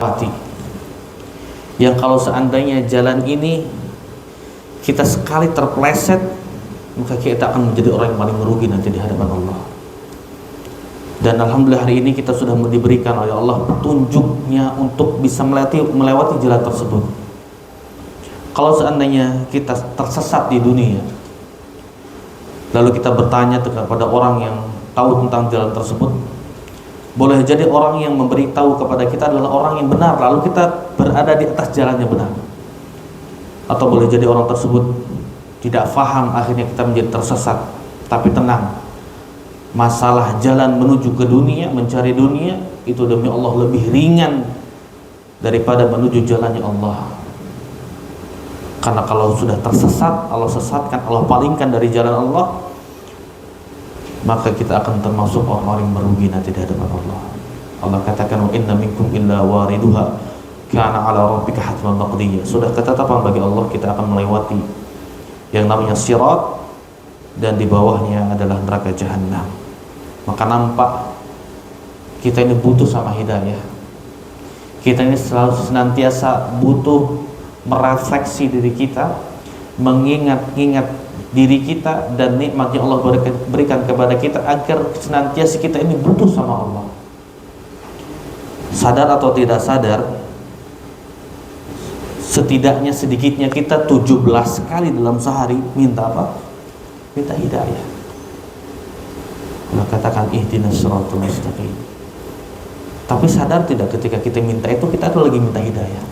hati. Yang kalau seandainya jalan ini kita sekali terpleset, maka kita akan menjadi orang yang paling merugi nanti di hadapan Allah. Dan alhamdulillah hari ini kita sudah diberikan oleh Allah petunjuknya untuk bisa melewati jalan tersebut. Kalau seandainya kita tersesat di dunia, lalu kita bertanya kepada orang yang tahu tentang jalan tersebut, boleh jadi orang yang memberitahu kepada kita adalah orang yang benar, lalu kita berada di atas jalan yang benar. Atau boleh jadi orang tersebut tidak faham, akhirnya kita menjadi tersesat. Tapi tenang, masalah jalan menuju ke dunia, mencari dunia, itu demi Allah lebih ringan daripada menuju jalannya Allah. Karena kalau sudah tersesat, Allah sesatkan, Allah palingkan dari jalan Allah, maka kita akan termasuk orang-orang yang merugi nanti di hadapan Allah. Allah katakan, wa inna minkum illa wariduha kana ala rabbika hatman maqdiyya. Sudah ketetapan bagi Allah, kita akan melewati yang namanya sirat, dan di bawahnya adalah neraka jahanam. Maka nampak kita ini butuh sama hidayah. Kita ini selalu senantiasa butuh merefleksi diri kita, mengingat-ingat diri kita dan nikmat yang Allah berikan kepada kita, agar senantiasa kita ini butuh sama Allah. Sadar atau tidak sadar, setidaknya sedikitnya kita 17 kali dalam sehari minta apa? Minta hidayah. Allah katakan ihdinas siratal mustaqim. Tapi sadar tidak ketika kita minta itu, kita tuh lagi minta hidayah?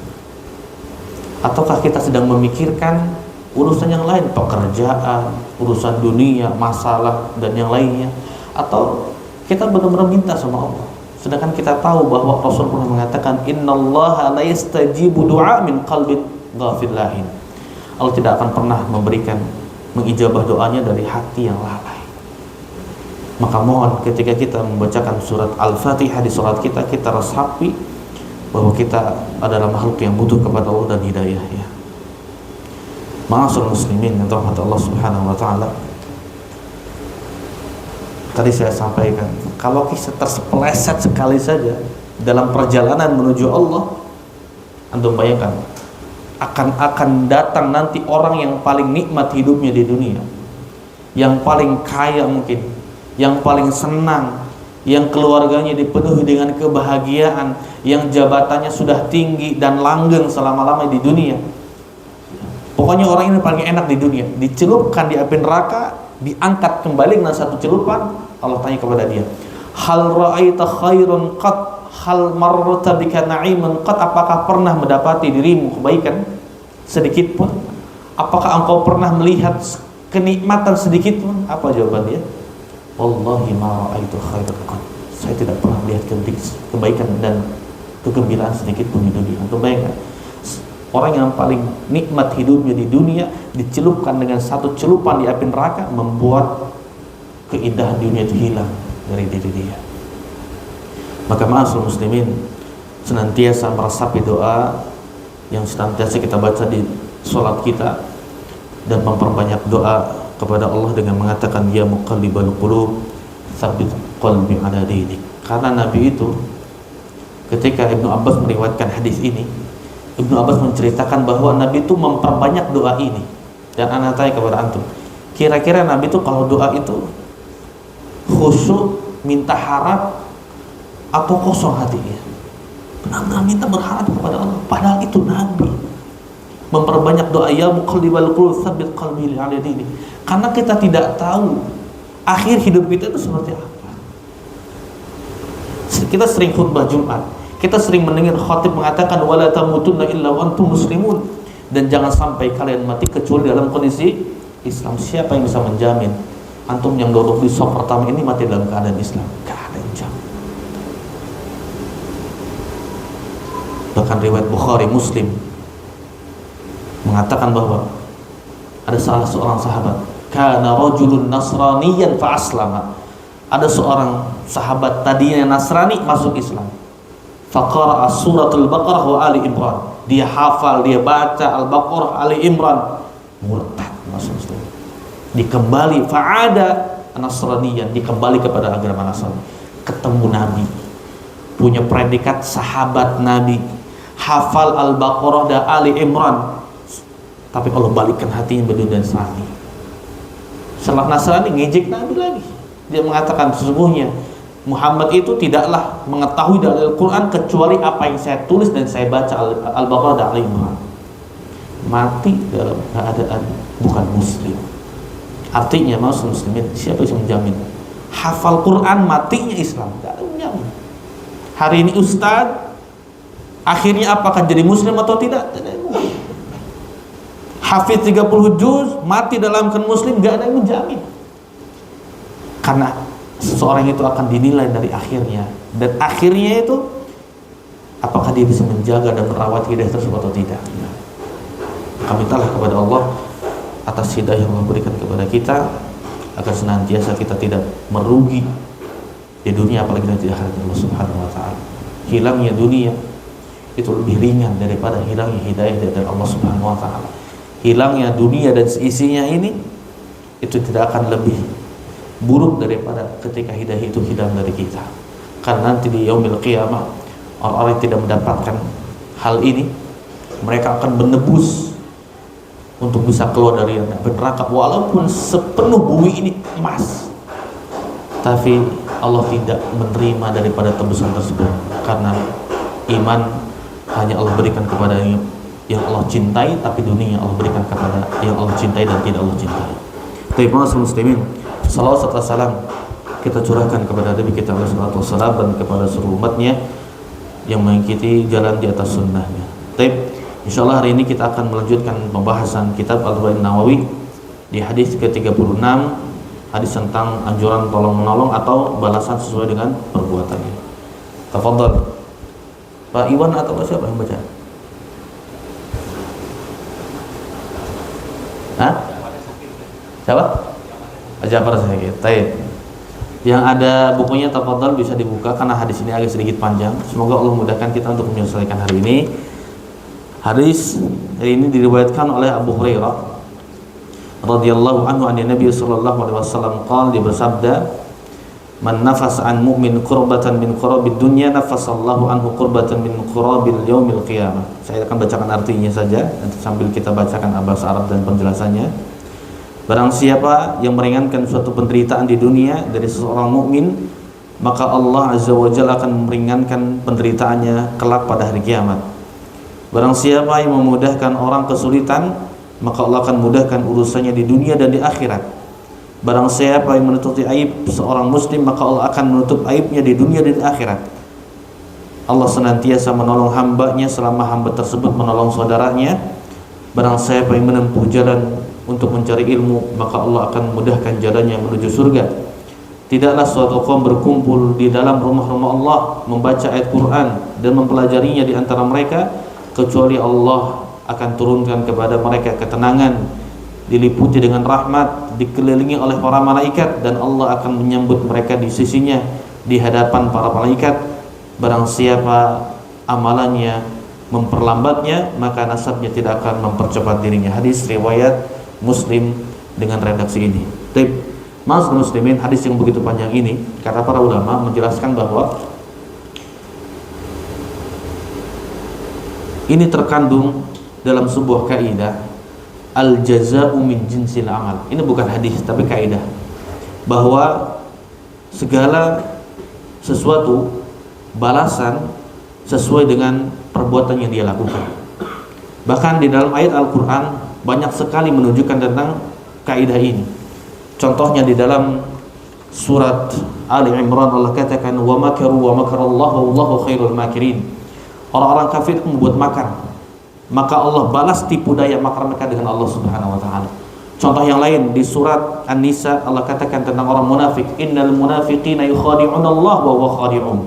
Ataukah kita sedang memikirkan urusan yang lain, pekerjaan, urusan dunia, masalah dan yang lainnya? Atau kita benar-benar minta sama Allah, sedangkan kita tahu bahwa Rasul pernah mengatakan, innallaha la yastajibu du'a min qalbin ghafilahin. Allah tidak akan pernah mengijabah doanya dari hati yang lalai. Maka mohon ketika kita membacakan surat Al-Fatihah di salat kita, kita resapi bahwa kita adalah makhluk yang butuh kepada Allah dan hidayah, ya. Ma'asyiral muslimin yang dirahmati Allah Subhanahu wa taala. Tadi saya sampaikan, kalau kita terpeleset sekali saja dalam perjalanan menuju Allah, antum bayangkan akan datang nanti orang yang paling nikmat hidupnya di dunia, yang paling kaya mungkin, yang paling senang, yang keluarganya dipenuhi dengan kebahagiaan, yang jabatannya sudah tinggi dan langgeng selama-lamanya di dunia. Pokoknya orang ini paling enak di dunia. Dicelupkan di api neraka, diangkat kembali dengan satu celupan. Allah tanya kepada dia, hal ra'aita khairun qat, hal marrata bika na'iman qat, apakah pernah mendapati dirimu kebaikan sedikit pun? Apakah engkau pernah melihat kenikmatan sedikit pun? Apa jawaban dia? Wallahi ma ra'aitu khairan qat, saya tidak pernah melihat kebaikan dan kegembiraan sedikit pun di dunia. Untuk bayangkan, orang yang paling nikmat hidupnya di dunia dicelupkan dengan satu celupan di api neraka, membuat keindahan dunia itu hilang dari diri dia. Maka ma'asyiral muslimin, senantiasa meresapi doa yang senantiasa kita baca di sholat kita, dan memperbanyak doa kepada Allah dengan mengatakan, ya muqallibal qulub tsabbit qalbi ala dinik. Karena Nabi itu, ketika Ibnu Abbas meriwayatkan hadis ini, Ibnu Abbas menceritakan bahwa Nabi itu memperbanyak doa ini. Dan anak tanya kepada antum, kira-kira Nabi itu kalau doa itu khusyuk, minta harap, atau kosong hatinya? Benar-benar minta berharap kepada Allah. Padahal itu Nabi memperbanyak doa, ya muqallibal qulub tsabbit qalbi ala dinik. Karena kita tidak tahu akhir hidup kita itu seperti apa. Kita sering khutbah Jumat, kita sering mendengar khatib mengatakan, wala tamutunna illa wa antum muslimun, dan jangan sampai kalian mati kecuali dalam kondisi Islam. Siapa yang bisa menjamin antum yang duduk di shaf pertama ini mati dalam keadaan Islam? Gak ada yang jamin. Bahkan riwayat Bukhari, Muslim mengatakan bahwa ada salah seorang sahabat, kana rajulun nasraniyan fa aslama. Ada seorang sahabat tadinya Nasrani, masuk Islam. Faqara'a suratul Baqarah wa Ali Imran. Dia hafal, dia baca Al-Baqarah, Ali Imran. Murtad, masuk Islam. Dikembali fa'ada Nasraniyan, dikembali kepada agama Nasrani. Ketemu Nabi, punya predikat sahabat Nabi, hafal Al-Baqarah dan Ali Imran, tapi Allah balikkan hatinya menjadi Nasrani. Setelah Nasrani ngejek Nabi lagi. Dia mengatakan sesungguhnya Muhammad itu tidaklah mengetahui dari Al-Quran kecuali apa yang saya tulis dan saya baca Al-Baqarah dan Ali Imran. Mati dalam keadaan bukan muslim. Artinya muslimin, siapa yang menjamin? Hafal Quran matinya Islam, tidak ada yang menjamin. Hari ini ustaz, akhirnya apakah jadi muslim atau tidak? Tidak ada yang menjamin. Hafiz 30 juz, mati dalam kan muslim, tidak ada yang menjamin. Karena seseorang itu akan dinilai dari akhirnya, dan akhirnya itu apakah dia bisa menjaga dan merawat hidayah tersebut atau tidak. Kami mintalah kepada Allah atas hidayah yang Allah berikan kepada kita, agar senantiasa kita tidak merugi di dunia apalagi nanti di akhirat Allah Subhanahu wa taala. Hilangnya dunia itu lebih ringan daripada hilangnya hidayah dari Allah Subhanahu wa taala. Hilangnya dunia dan seisinya ini itu tidak akan lebih buruk daripada ketika hidayah itu hilang dari kita. Karena nanti di yaumil qiyamah orang-orang yang tidak mendapatkan hal ini, mereka akan menebus untuk bisa keluar dari neraka walaupun sepenuh bumi ini emas, tapi Allah tidak menerima daripada tebusan tersebut, karena iman hanya Allah berikan kepada yang Allah cintai, tapi dunia Allah berikan kepada yang Allah cintai dan tidak Allah cintai. Terima kasih muslimin, salawat serta salam kita curahkan kepada Nabi kita Rasulullah dan kepada seluruh umatnya yang mengikuti jalan di atas sunnahnya. InsyaAllah hari ini kita akan melanjutkan pembahasan kitab Al-Arba'in Nawawi di hadis ke-36, hadis tentang anjuran tolong menolong atau balasan sesuai dengan perbuatannya. Tafadhal Pak Iwan atau siapa yang baca? Hah? Siapa? Ja'far Sakir. Baik. Yang ada bukunya tafadhal bisa dibuka karena hadis ini agak sedikit panjang. Semoga Allah mudahkan kita untuk menyelesaikan hari ini. Hadis ini diriwayatkan oleh Abu Hurairah radhiyallahu anhu an Nabi sallallahu alaihi wasallam qala, dia bersabda, man nafasa an mu'min qurbatan min qurabid dunya nafasallahu anhu qurbatan min qurabil yaumil qiyamah. Saya akan bacakan artinya saja nanti sambil kita bacakan bahasa Arab dan penjelasannya. Barang siapa yang meringankan suatu penderitaan di dunia dari seseorang mukmin, maka Allah azza wa jalla akan meringankan penderitaannya kelak pada hari kiamat. Barang siapa yang memudahkan orang kesulitan, maka Allah akan mudahkan urusannya di dunia dan di akhirat. Barang siapa yang menutupi aib seorang muslim, maka Allah akan menutup aibnya di dunia dan di akhirat. Allah senantiasa menolong hambanya selama hamba tersebut menolong saudaranya. Barang siapa yang menempuh jalan untuk mencari ilmu, maka Allah akan mudahkan jalannya menuju surga. Tidaklah suatu kaum berkumpul di dalam rumah-rumah Allah membaca ayat Quran dan mempelajarinya di antara mereka, kecuali Allah akan turunkan kepada mereka ketenangan, diliputi dengan rahmat, dikelilingi oleh para malaikat, dan Allah akan menyambut mereka di sisinya di hadapan para malaikat. Barang siapa amalannya memperlambatnya, maka nasabnya tidak akan mempercepat dirinya. Hadis riwayat Muslim dengan redaksi ini. Mas muslimin, hadis yang begitu panjang ini, kata para ulama menjelaskan bahwa ini terkandung dalam sebuah kaidah al-jaza'u min jinsil amal. Ini bukan hadis tapi kaidah bahwa segala sesuatu balasan sesuai dengan perbuatan yang dia lakukan. Bahkan di dalam ayat Al-Quran banyak sekali menunjukkan tentang kaidah ini. Contohnya di dalam surat Ali Imran Allah katakan wa makaru wa makarallahu wallahu khairul makirin. Orang-orang kafir itu membuat makar, maka Allah balas tipu daya makar mereka dengan Allah Subhanahu wa taala. Contoh yang lain di surat An-Nisa Allah katakan tentang orang munafik, innal munafiqina yukhadi'una Allah wa huwa khadi'un.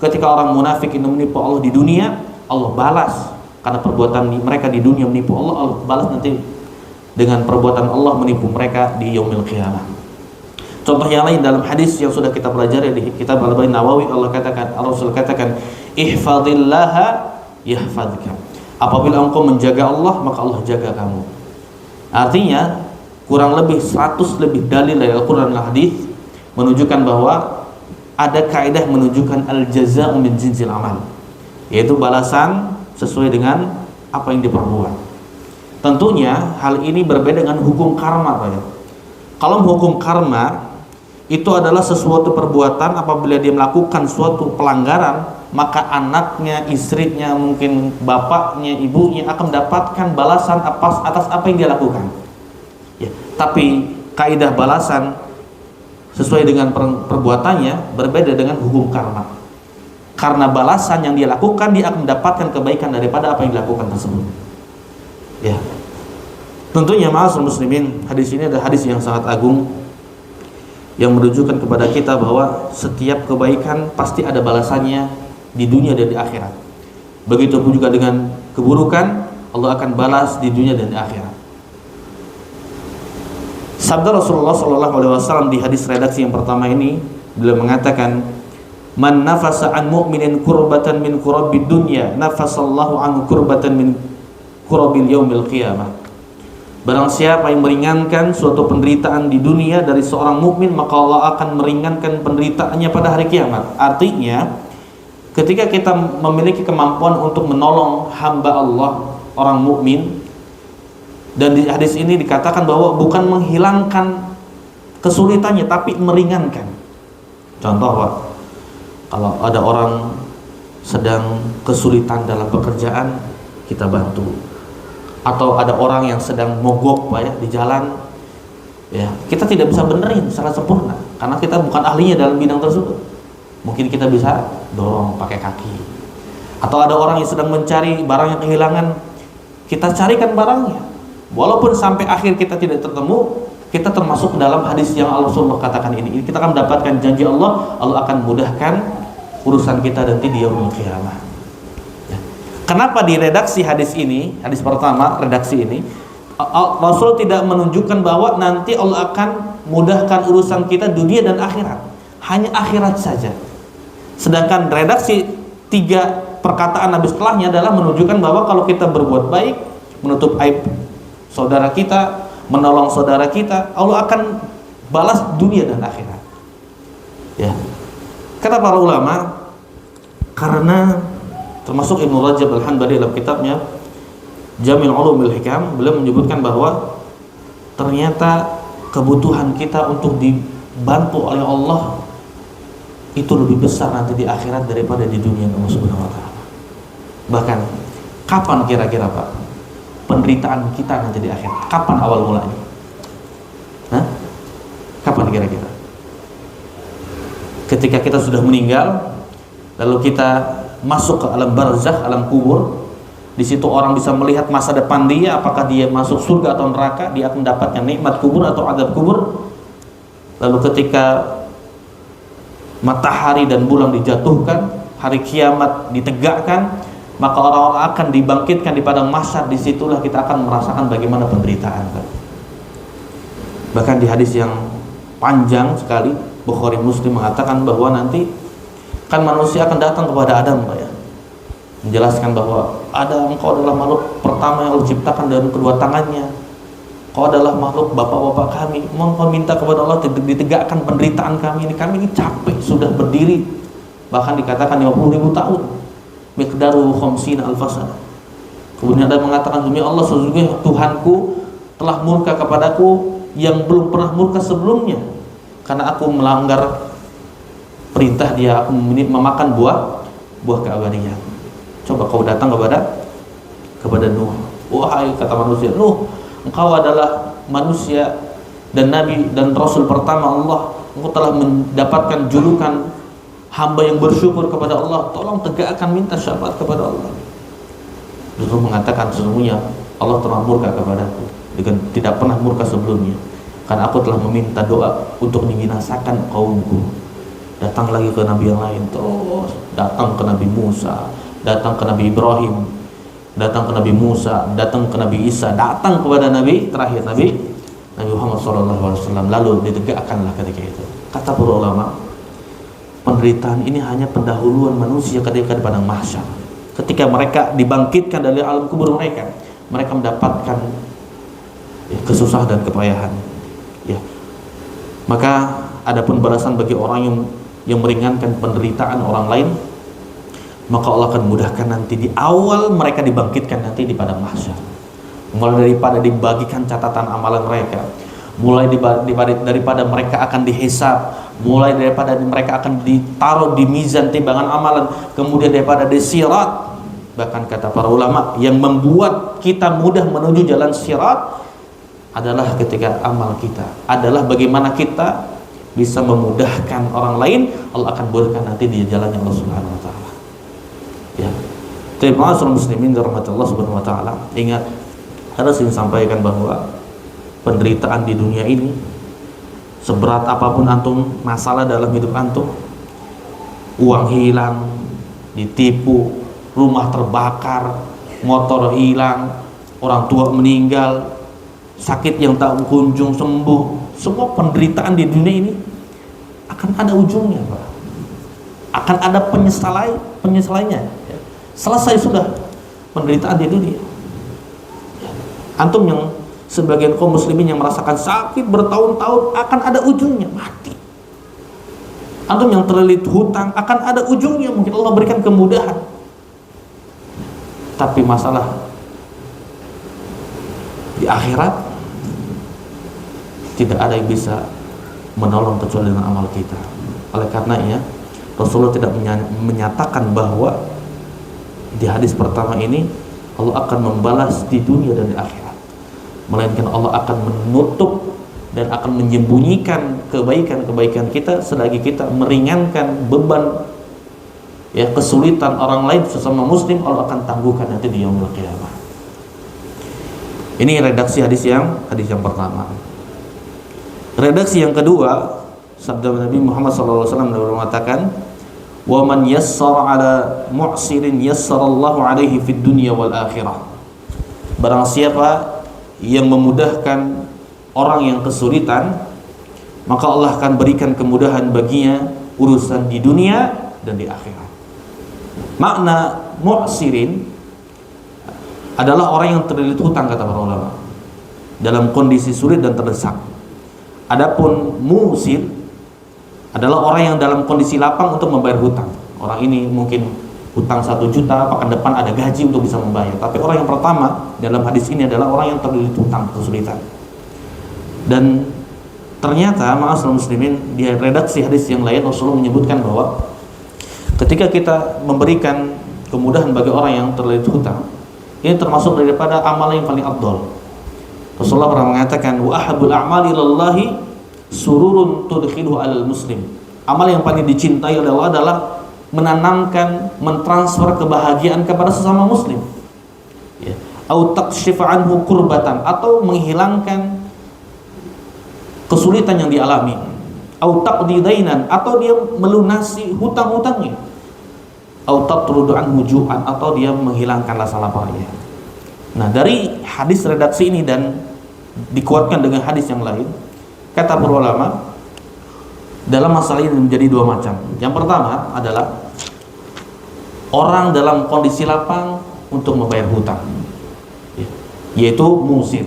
Ketika orang munafik itu menipu Allah di dunia, Allah balas karena perbuatan mereka di dunia menipu Allah, Allah balas nanti dengan perbuatan Allah menipu mereka di yaumil qiyamah. Contoh yang lain dalam hadis yang sudah kita pelajari di kitab Al-Arba'in Nawawi, Allah katakan, Rasul katakan, ihfazillaha yahfazka. Apabila engkau menjaga Allah, maka Allah jaga kamu. Artinya kurang lebih 100 lebih dalil dari Al-Quran dan hadis menunjukkan bahwa ada kaidah menunjukkan al-jaza'u min jinsil amal, yaitu balasan sesuai dengan apa yang diperbuat. Tentunya hal ini berbeda dengan hukum karma, Pak ya. Kalau hukum karma itu adalah sesuatu perbuatan, apabila dia melakukan suatu pelanggaran, maka anaknya, istrinya, mungkin bapaknya, ibunya akan mendapatkan balasan atas apa yang dia lakukan. Ya, tapi kaidah balasan sesuai dengan perbuatannya berbeda dengan hukum karma. Karena balasan yang dia lakukan, dia akan mendapatkan kebaikan daripada apa yang dilakukan tersebut. Ya, tentunya ma'asyiral muslimin, hadis ini adalah hadis yang sangat agung yang menunjukkan kepada kita bahwa setiap kebaikan pasti ada balasannya di dunia dan di akhirat. Begitupun juga dengan keburukan, Allah akan balas di dunia dan di akhirat. Sabda Rasulullah SAW di hadis redaksi yang pertama ini, beliau mengatakan, "Man nafasa an mu'minin kurbatan min kurabid dunya, nafasallahu anhu kurbatan min kurabil yaumil qiyamah." Barang siapa yang meringankan suatu penderitaan di dunia dari seorang mukmin, maka Allah akan meringankan penderitaannya pada hari kiamat. Artinya, ketika kita memiliki kemampuan untuk menolong hamba Allah, orang mukmin, dan di hadis ini dikatakan bahwa bukan menghilangkan kesulitannya, tapi meringankan. Contoh, Pak, kalau ada orang sedang kesulitan dalam pekerjaan, kita bantu. Atau ada orang yang sedang mogok, Pak ya, di jalan, ya, kita tidak bisa benerin secara sempurna karena kita bukan ahlinya dalam bidang tersebut. Mungkin kita bisa dorong pakai kaki. Atau ada orang yang sedang mencari barang yang kehilangan, kita carikan barangnya. Walaupun sampai akhir kita tidak tertemu, kita termasuk dalam hadis yang Rasulullah katakan ini. Kita akan mendapatkan janji Allah, Allah akan mudahkan urusan kita nanti di yaumul qiyamah. Kenapa di redaksi hadis ini, hadis pertama redaksi ini, Rasul tidak menunjukkan bahwa nanti Allah akan mudahkan urusan kita dunia dan akhirat, hanya akhirat saja. Sedangkan redaksi 3 perkataan Nabi setelahnya adalah menunjukkan bahwa kalau kita berbuat baik, menutup aib saudara kita, menolong saudara kita, Allah akan balas dunia dan akhirat. Ya. Kata para ulama, karena termasuk Ibnu Rajab Al-Hanbali dalam kitabnya Jamil Ulumil Hikam, beliau menyebutkan bahwa ternyata kebutuhan kita untuk dibantu oleh Allah itu lebih besar nanti di akhirat daripada di dunia Allah Subhanahu wa taala. Bahkan kapan kira-kira, Pak, penderitaan kita nanti di akhirat? Kapan awal mulanya? Hah? Kapan kira-kira? Ketika kita sudah meninggal, lalu kita masuk ke alam barzakh, alam kubur. Di situ orang bisa melihat masa depan dia, apakah dia masuk surga atau neraka, dia akan mendapatkan nikmat kubur atau azab kubur. Lalu ketika matahari dan bulan dijatuhkan, hari kiamat ditegakkan, maka orang-orang akan dibangkitkan di padang mahsyar. Disitulah kita akan merasakan bagaimana penderitaan. Bahkan di hadis yang panjang sekali, Bukhari Muslim mengatakan bahwa nanti kan manusia akan datang kepada Adam, Pak ya, menjelaskan bahwa Adam, engkau adalah makhluk pertama yang Allah ciptakan dengan kedua tangannya. Kau adalah makhluk bapak-bapak kami. Mohon kau minta kepada Allah ditegakkan penderitaan kami ini. Kami ini capek, sudah berdiri, bahkan dikatakan 50.000 tahun. Miqdaru khamsina alfasana. Kemudian Adam mengatakan, demi Allah, sesungguhnya Tuhanku telah murka kepadaku yang belum pernah murka sebelumnya, karena aku melanggar perintah dia, aku memakan buah keabadian. Coba kau datang kepada Nuh. Wahai, kata manusia, Nuh, engkau adalah manusia dan nabi dan rasul pertama Allah. Engkau telah mendapatkan julukan hamba yang bersyukur kepada Allah. Tolong tegakkan, minta syafaat kepada Allah. Nuh mengatakan, sesungguhnya Allah telah murka kepadaku dengan tidak pernah murka sebelumnya, karena aku telah meminta doa untuk dibinasakan kaumku. Datang lagi ke nabi yang lain, terus datang ke Nabi Musa, datang ke Nabi Ibrahim, datang ke Nabi Musa, datang ke Nabi Isa, datang kepada Nabi terakhir, Nabi Muhammad SAW. Lalu ditegakkanlah ketika itu. Kata para ulama, penderitaan ini hanya pendahuluan manusia ketika di padang mahsyar. Ketika mereka dibangkitkan dari alam kubur mereka mendapatkan kesusahan dan kepayahan. Ya. Maka adapun balasan bagi orang yang meringankan penderitaan orang lain, maka Allah akan mudahkan nanti di awal mereka dibangkitkan nanti di padang mahsyar. Mulai daripada dibagikan catatan amalan mereka, mulai daripada mereka akan dihisab, mulai daripada mereka akan ditaruh di mizan timbangan amalan, kemudian daripada di sirat. Bahkan kata para ulama, yang membuat kita mudah menuju jalan sirat adalah ketika amal kita, adalah bagaimana kita bisa memudahkan orang lain. Allah akan mudahkan nanti di jalannya Allah Subhanahu wa taala. Ya. Terima kasih muslimin dirahmati Allah Subhanahu wa taala. Ingat, harus disampaikan bahwa penderitaan di dunia ini, seberat apapun antum masalah dalam hidup antum, uang hilang, ditipu, rumah terbakar, motor hilang, orang tua meninggal, sakit yang tak kunjung sembuh, semua penderitaan di dunia ini akan ada ujungnya, Pak. Akan ada penyesalannya. Selesai sudah penderitaan di dunia. Antum yang sebagian kaum muslimin yang merasakan sakit bertahun-tahun, akan ada ujungnya, mati. Antum yang terlilit hutang, akan ada ujungnya, mungkin Allah berikan kemudahan. Tapi masalah di akhirat tidak ada yang bisa menolong kecuali dengan amal kita. Oleh karenanya Rasulullah tidak menyatakan bahwa di hadis pertama ini Allah akan membalas di dunia dan di akhirat, melainkan Allah akan menutup dan akan menyembunyikan kebaikan-kebaikan kita selagi kita meringankan beban, ya, kesulitan orang lain sesama muslim. Allah akan tangguhkan nanti di yaumul qiyamah. Ini redaksi hadis yang pertama. Redaksi yang kedua, sabda Nabi Muhammad SAW mengatakan, "Wa man yassara 'ala mu'sirin yassarallahu 'alaihi fid dunya wal akhirah." Barang siapa yang memudahkan orang yang kesulitan, maka Allah akan berikan kemudahan baginya urusan di dunia dan di akhirat. Makna mu'sirin adalah orang yang terlilit hutang, kata para ulama, dalam kondisi sulit dan terdesak. Adapun musir adalah orang yang dalam kondisi lapang untuk membayar hutang. Orang ini mungkin hutang 1 juta, pekan depan ada gaji untuk bisa membayar. Tapi orang yang pertama dalam hadis ini adalah orang yang terlilit hutang, kesulitan. Dan ternyata ma'asyiral muslimin, di redaksi hadis yang lain Rasulullah menyebutkan bahwa ketika kita memberikan kemudahan bagi orang yang terlilit hutang, ini termasuk daripada amalan yang paling afdal. Rasulullah pernah mengatakan, wa ahabul a'mali ilallahi sururun tudkhiluhu 'alal muslim. Amal yang paling dicintai oleh Allah adalah menanamkan, mentransfer kebahagiaan kepada sesama muslim. Ya. Au takshifa anhu kurbatan, atau menghilangkan kesulitan yang dialami. Au taqdi dainan, atau dia melunasi hutang-hutangnya. Au tatrudu anhu ju'an, atau dia menghilangkan rasa laparnya. Nah, dari hadis redaksi ini dan dikuatkan dengan hadis yang lain, kata para ulama, dalam masalah ini menjadi 2 macam. Yang pertama adalah orang dalam kondisi lapang untuk membayar hutang, yaitu musir.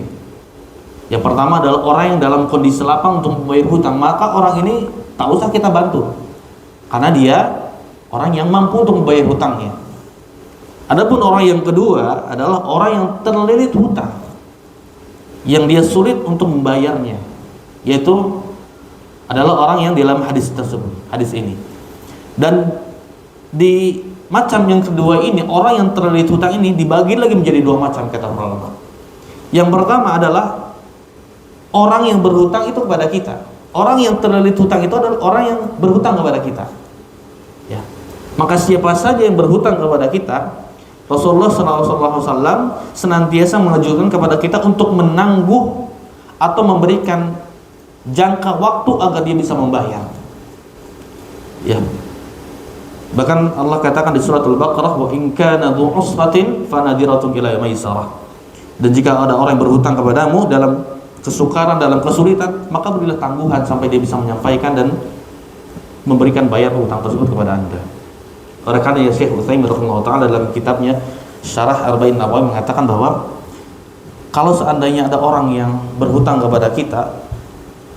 Yang pertama adalah orang yang dalam kondisi lapang untuk membayar hutang, maka orang ini tak usah kita bantu, karena dia orang yang mampu untuk membayar hutangnya. Adapun orang yang kedua adalah orang yang terlilit hutang, yang dia sulit untuk membayarnya, yaitu adalah orang yang dalam hadis tersebut, hadis ini. Dan di macam yang kedua ini, orang yang terlilit hutang ini dibagi lagi menjadi 2 macam, kata ulama. Yang pertama adalah orang yang berhutang itu kepada kita. Orang yang terlilit hutang itu adalah orang yang berhutang kepada kita. Ya. Maka siapa saja yang berhutang kepada kita, Rasulullah SAW senantiasa mengajukan kepada kita untuk menangguh atau memberikan jangka waktu agar dia bisa membayar. Ya. Bahkan Allah katakan di surat Al-Baqarah, wa in kana dzu usratin fanadiratun ila maisarah. Dan jika ada orang yang berhutang kepadamu dalam kesukaran, dalam kesulitan, maka berilah tangguhan sampai dia bisa menyampaikan dan memberikan bayar hutang tersebut kepada Anda. Oleh karena Syekh Utsaimin rahimahullah taala dalam kitabnya Syarah Arba'in Nawawi mengatakan bahwa kalau seandainya ada orang yang berhutang kepada kita,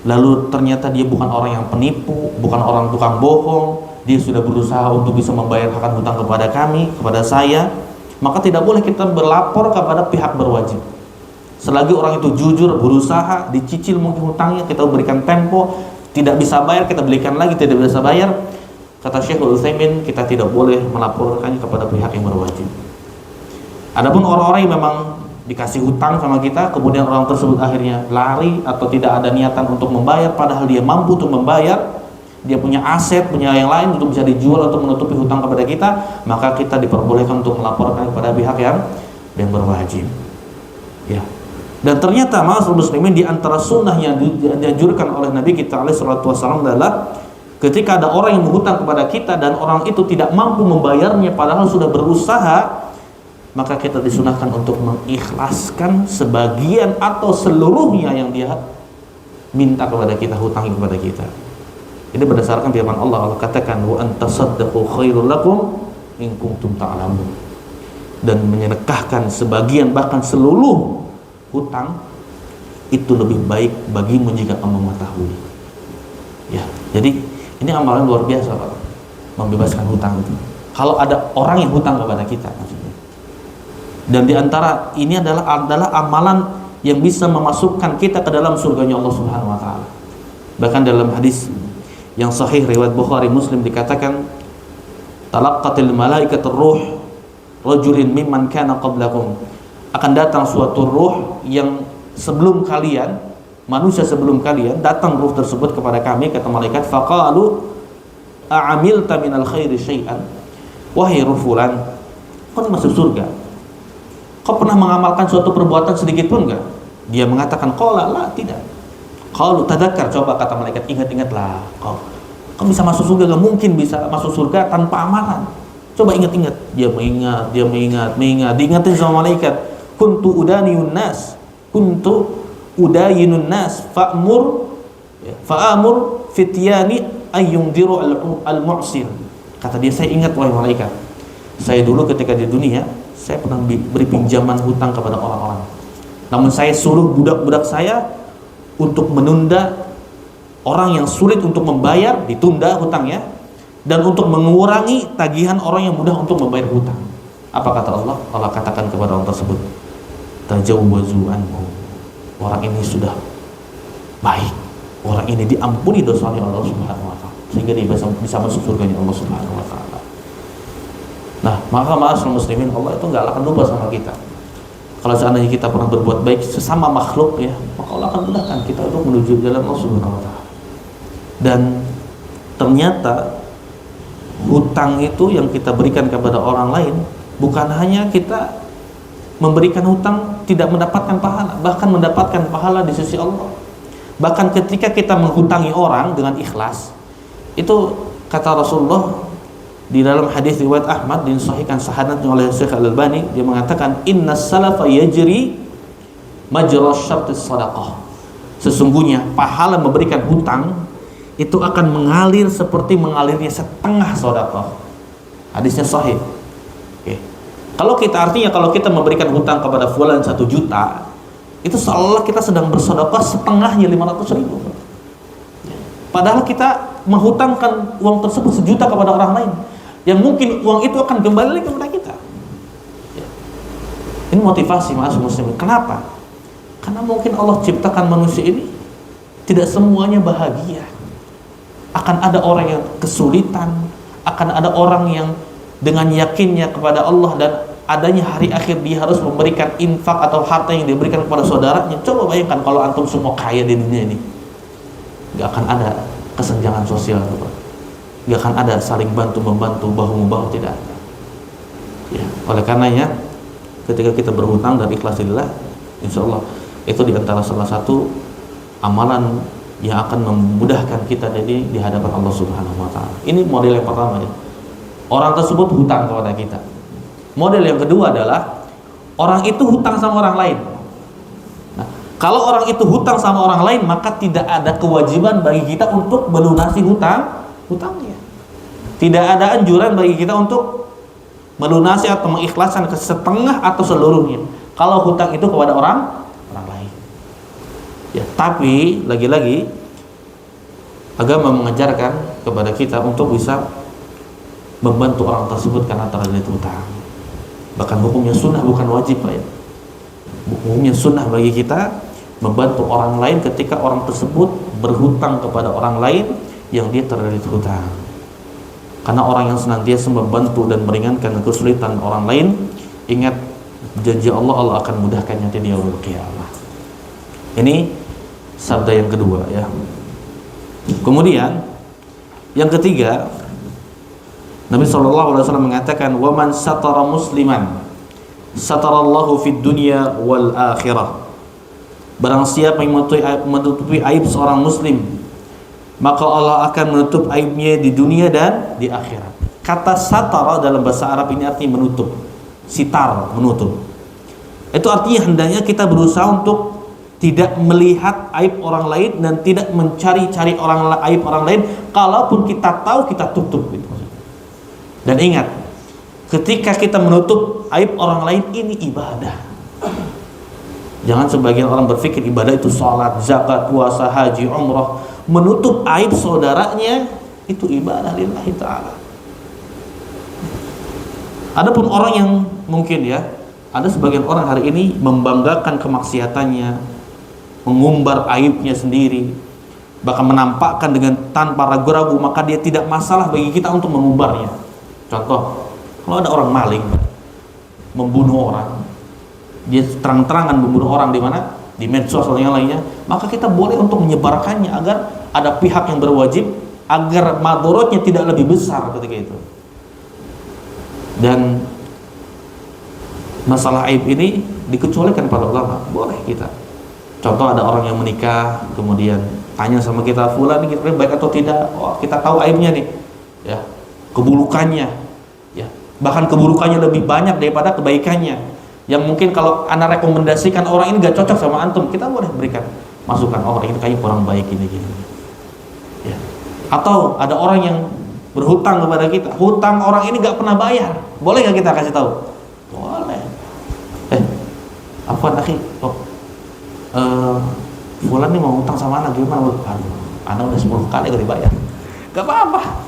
lalu ternyata dia bukan orang yang penipu, bukan orang tukang bohong, dia sudah berusaha untuk bisa membayar hak hutang kepada kami, kepada saya, maka tidak boleh kita berlapor kepada pihak berwajib. Selagi orang itu jujur, berusaha, dicicil mungkin hutangnya, kita berikan tempo, tidak bisa bayar, kita belikan lagi, tidak bisa bayar, kata Syekhul Utsaimin, kita tidak boleh melaporkannya kepada pihak yang berwajib. Adapun orang-orang yang memang dikasih hutang sama kita, kemudian orang tersebut akhirnya lari atau tidak ada niatan untuk membayar, padahal dia mampu untuk membayar, dia punya aset, punya yang lain untuk bisa dijual untuk menutupi hutang kepada kita, maka kita diperbolehkan untuk melaporkan kepada pihak yang berwajib. Ya. Dan ternyata ma'asyiral muslimin, di antara sunnah yang dianjurkan oleh Nabi kita alaihi salatu wasallam adalah ketika ada orang yang menghutang kepada kita dan orang itu tidak mampu membayarnya padahal sudah berusaha, maka kita disunahkan untuk mengikhlaskan sebagian atau seluruhnya yang dia minta kepada kita, hutangi kepada kita. Ini berdasarkan firman Allah. Allah katakan, wa antasaddaqu khairul lakum in kuntum ta'lamun. Dan menyedekahkan sebagian bahkan seluruh hutang itu lebih baik bagimu jika kamu mengetahui. Ya, jadi ini amalan luar biasa, Pak. Membebaskan hutang itu. Kalau ada orang yang hutang kepada kita, maksudnya. Dan di antara ini adalah amalan yang bisa memasukkan kita ke dalam surganya Allah Subhanahu wa taala. Bahkan dalam hadis yang sahih riwayat Bukhari Muslim dikatakan, talaqqatil malaikatur ruh rajulin mimman kana qablakum. Akan datang suatu ruh yang sebelum kalian, manusia sebelum kalian, datang ruh tersebut kepada kami, kata malaikat, faqalu a'amilta minal khairi syai'an. Wahai ruh fulan, kau masuk surga, kau pernah mengamalkan suatu perbuatan sedikit pun enggak? Dia mengatakan, qala la, tidak. Qalu tadzakkar, coba, kata malaikat, ingat-ingatlah. Kau bisa masuk surga, gak mungkin bisa masuk surga tanpa amalan. Coba ingat-ingat. Dia mengingat, diingatin sama malaikat. Kuntu udayinun nas fa'amur fityani ayyundiru al-mu'sir. Kata dia, saya ingat wahai malaikat, saya dulu ketika di dunia saya pernah beri pinjaman hutang kepada orang-orang. Namun saya suruh budak-budak saya untuk menunda orang yang sulit untuk membayar, ditunda hutangnya, dan untuk mengurangi tagihan orang yang mudah untuk membayar hutang. Apa kata Allah? Allah katakan kepada orang tersebut, tajawwazu anhu. Orang ini sudah baik, orang ini diampuni dosanya Allah Subhanahu wa taala, sehingga dia bisa masuk surganya Allah Subhanahu wa taala. Nah, maka ma'asyiral muslimin, Allah itu enggak akan lupa sama kita. Kalau seandainya kita pernah berbuat baik sesama makhluk, ya, maka Allah akan mudahkan kita untuk menuju jalan Allah Subhanahu wa taala. Dan ternyata hutang itu yang kita berikan kepada orang lain, bukan hanya kita memberikan hutang tidak mendapatkan pahala, bahkan mendapatkan pahala di sisi Allah. Bahkan ketika kita menghutangi orang dengan ikhlas, itu kata Rasulullah di dalam hadis riwayat Ahmad disahihkan sanadnya oleh Syekh Al-Albani, dia mengatakan, innas salafa yajri majra syartis sadaqah. Sesungguhnya pahala memberikan hutang itu akan mengalir seperti mengalirnya setengah sedekah. Hadisnya sahih. Oke. Kalau kita memberikan hutang kepada fulan 1 juta, itu seolah kita sedang bersedekah setengahnya 500.000. Padahal kita menghutangkan uang tersebut 1 juta kepada orang lain, yang mungkin uang itu akan kembali kepada kita. Ini motivasi ma'asyiral muslimin. Kenapa? Karena mungkin Allah ciptakan manusia ini tidak semuanya bahagia. Akan ada orang yang kesulitan, akan ada orang yang dengan yakinnya kepada Allah dan adanya hari akhir dia harus memberikan infak atau harta yang diberikan kepada saudaranya. Coba bayangkan kalau antum semua kaya di dunia ini, gak akan ada kesenjangan sosial, gak akan ada saling bantu membantu, bahu membahu, tidak ada. Ya, oleh karenanya ketika kita berhutang dan ikhlas lillah, insya Allah itu diantara salah satu amalan yang akan memudahkan kita jadi di hadapan Allah Subhanahu wa taala. Ini model yang pertama, ya. Orang tersebut hutang kepada kita. Model yang kedua adalah orang itu hutang sama orang lain. Nah, kalau orang itu hutang sama orang lain, maka tidak ada kewajiban bagi kita untuk melunasi hutangnya. Tidak ada anjuran bagi kita untuk melunasi atau mengikhlaskan setengah atau seluruhnya kalau hutang itu kepada orang lain. Ya, tapi lagi-lagi agama mengajarkan kepada kita untuk bisa membantu orang tersebut karena terlilit hutang. Bahkan hukumnya sunnah, bukan wajib, Pak ya. Hukumnya sunnah bagi kita membantu orang lain ketika orang tersebut berhutang kepada orang lain yang dia terlilit hutang. Karena orang yang senantiasa membantu dan meringankan kesulitan orang lain, ingat janji Allah, Allah akan mudahkannya di yaumul qiyamah. Ini sabda yang kedua ya. Kemudian yang ketiga, Nabi SAW mengatakan, "Wa man satara musliman satarallahu fid dunya wal akhirah." Barang siapa yang menutupi aib seorang muslim, maka Allah akan menutup aibnya di dunia dan di akhirat. Kata satara dalam bahasa Arab ini artinya menutup. Sitar, menutup. Itu artinya hendaknya kita berusaha untuk tidak melihat aib orang lain dan tidak mencari-cari aib orang lain. Kalaupun kita tahu, kita tutup gitu. Dan ingat, ketika kita menutup aib orang lain, ini ibadah. Jangan sebagian orang berpikir ibadah itu sholat, zakat, puasa, haji, umrah. Menutup aib saudaranya itu ibadah lillahi ta'ala. Adapun orang yang mungkin ya, ada sebagian orang hari ini membanggakan kemaksiatannya, mengumbar aibnya sendiri, bahkan menampakkan dengan tanpa ragu-ragu, maka dia tidak masalah bagi kita untuk mengumbarnya. Contoh, kalau ada orang maling, membunuh orang, dia terang-terangan membunuh orang di mana? Di medsos atau yang lainnya, maka kita boleh untuk menyebarkannya agar ada pihak yang berwajib agar madorotnya tidak lebih besar ketika itu. Dan masalah aib ini dikecualikan pada ulama, boleh kita. Contoh, ada orang yang menikah, kemudian tanya sama kita, fulan ini baik atau tidak? Oh, kita tahu aibnya nih, ya, keburukannya, ya, bahkan keburukannya lebih banyak daripada kebaikannya. Yang mungkin kalau Anda rekomendasikan orang ini gak cocok sama antum, kita boleh berikan masukan, oh, orang ini kayaknya kurang baik ini gini. Ya. Atau ada orang yang berhutang kepada kita, hutang orang ini gak pernah bayar, boleh gak kita kasih tahu? Boleh. Apa akhi? Fulan nih mau hutang sama anak gimana? Aduh, anak udah 10 kali gak dibayar. Gak apa-apa.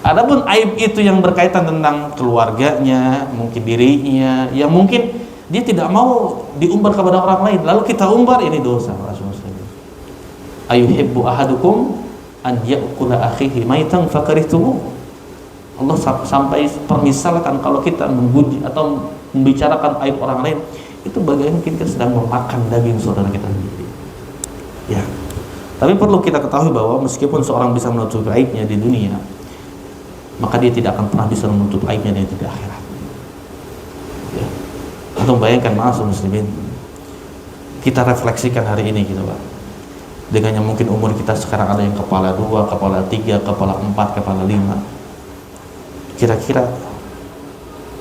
Adapun aib itu yang berkaitan tentang keluarganya, mungkin dirinya, yang mungkin dia tidak mau diumbar kepada orang lain, lalu kita umbar, ini dosa. Ayuhibbu ahadukum an ya'kula akhihi maitan fakarihtumu. Allah sampai permisalkan kalau kita memuji atau membicarakan aib orang lain, itu bagaimana kita sedang memakan daging saudara kita sendiri. Ya. Tapi perlu kita ketahui bahwa meskipun seorang bisa menutupi aibnya di dunia, maka dia tidak akan pernah bisa menutup aibnya di akhirat. Ya. Atau bayangkan, ma'asyiral muslimin, kita refleksikan hari ini gitu Pak, dengan yang mungkin umur kita sekarang ada yang kepala 2, kepala 3, kepala 4, kepala 5. Kira-kira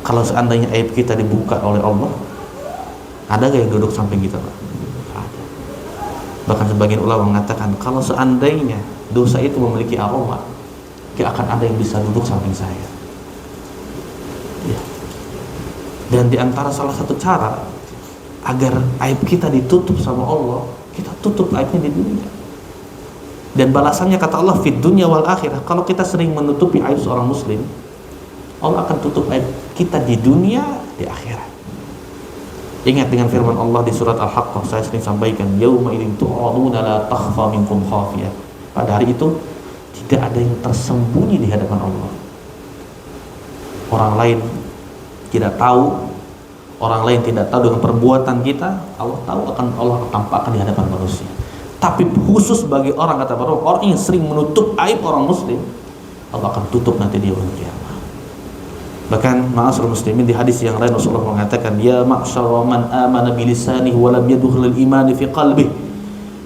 kalau seandainya aib kita dibuka oleh Allah, ada gak yang duduk samping kita Pak? Ada. Bahkan sebagian ulama mengatakan, kalau seandainya dosa itu memiliki aroma, akan ada yang bisa duduk samping saya. Ya. Dan diantara salah satu cara agar aib kita ditutup sama Allah, kita tutup aibnya di dunia. Dan balasannya kata Allah, fid dunya wal akhirah. Kalau kita sering menutupi aib seorang muslim, Allah akan tutup aib kita di dunia, di akhirat. Ingat dengan firman Allah di surat Al-Haqqah, saya sering sampaikan, yauma idzin tu'raduna la takhfa minkum khafiyah. Pada hari itu tidak ada yang tersembunyi di hadapan Allah. Orang lain tidak tahu, orang lain tidak tahu dengan perbuatan kita, Allah tahu, Allah tampakkan di hadapan manusia. Tapi khusus bagi orang, kata para orang yang sering menutup aib orang muslim, Allah akan tutup nanti di yaumul qiyamah. Bahkan ma'asyiral muslimin, di hadis yang lain Rasulullah mengatakan, ya ma'syara man amana bilisanihi wa lam yadkhulul iman fi qalbihi.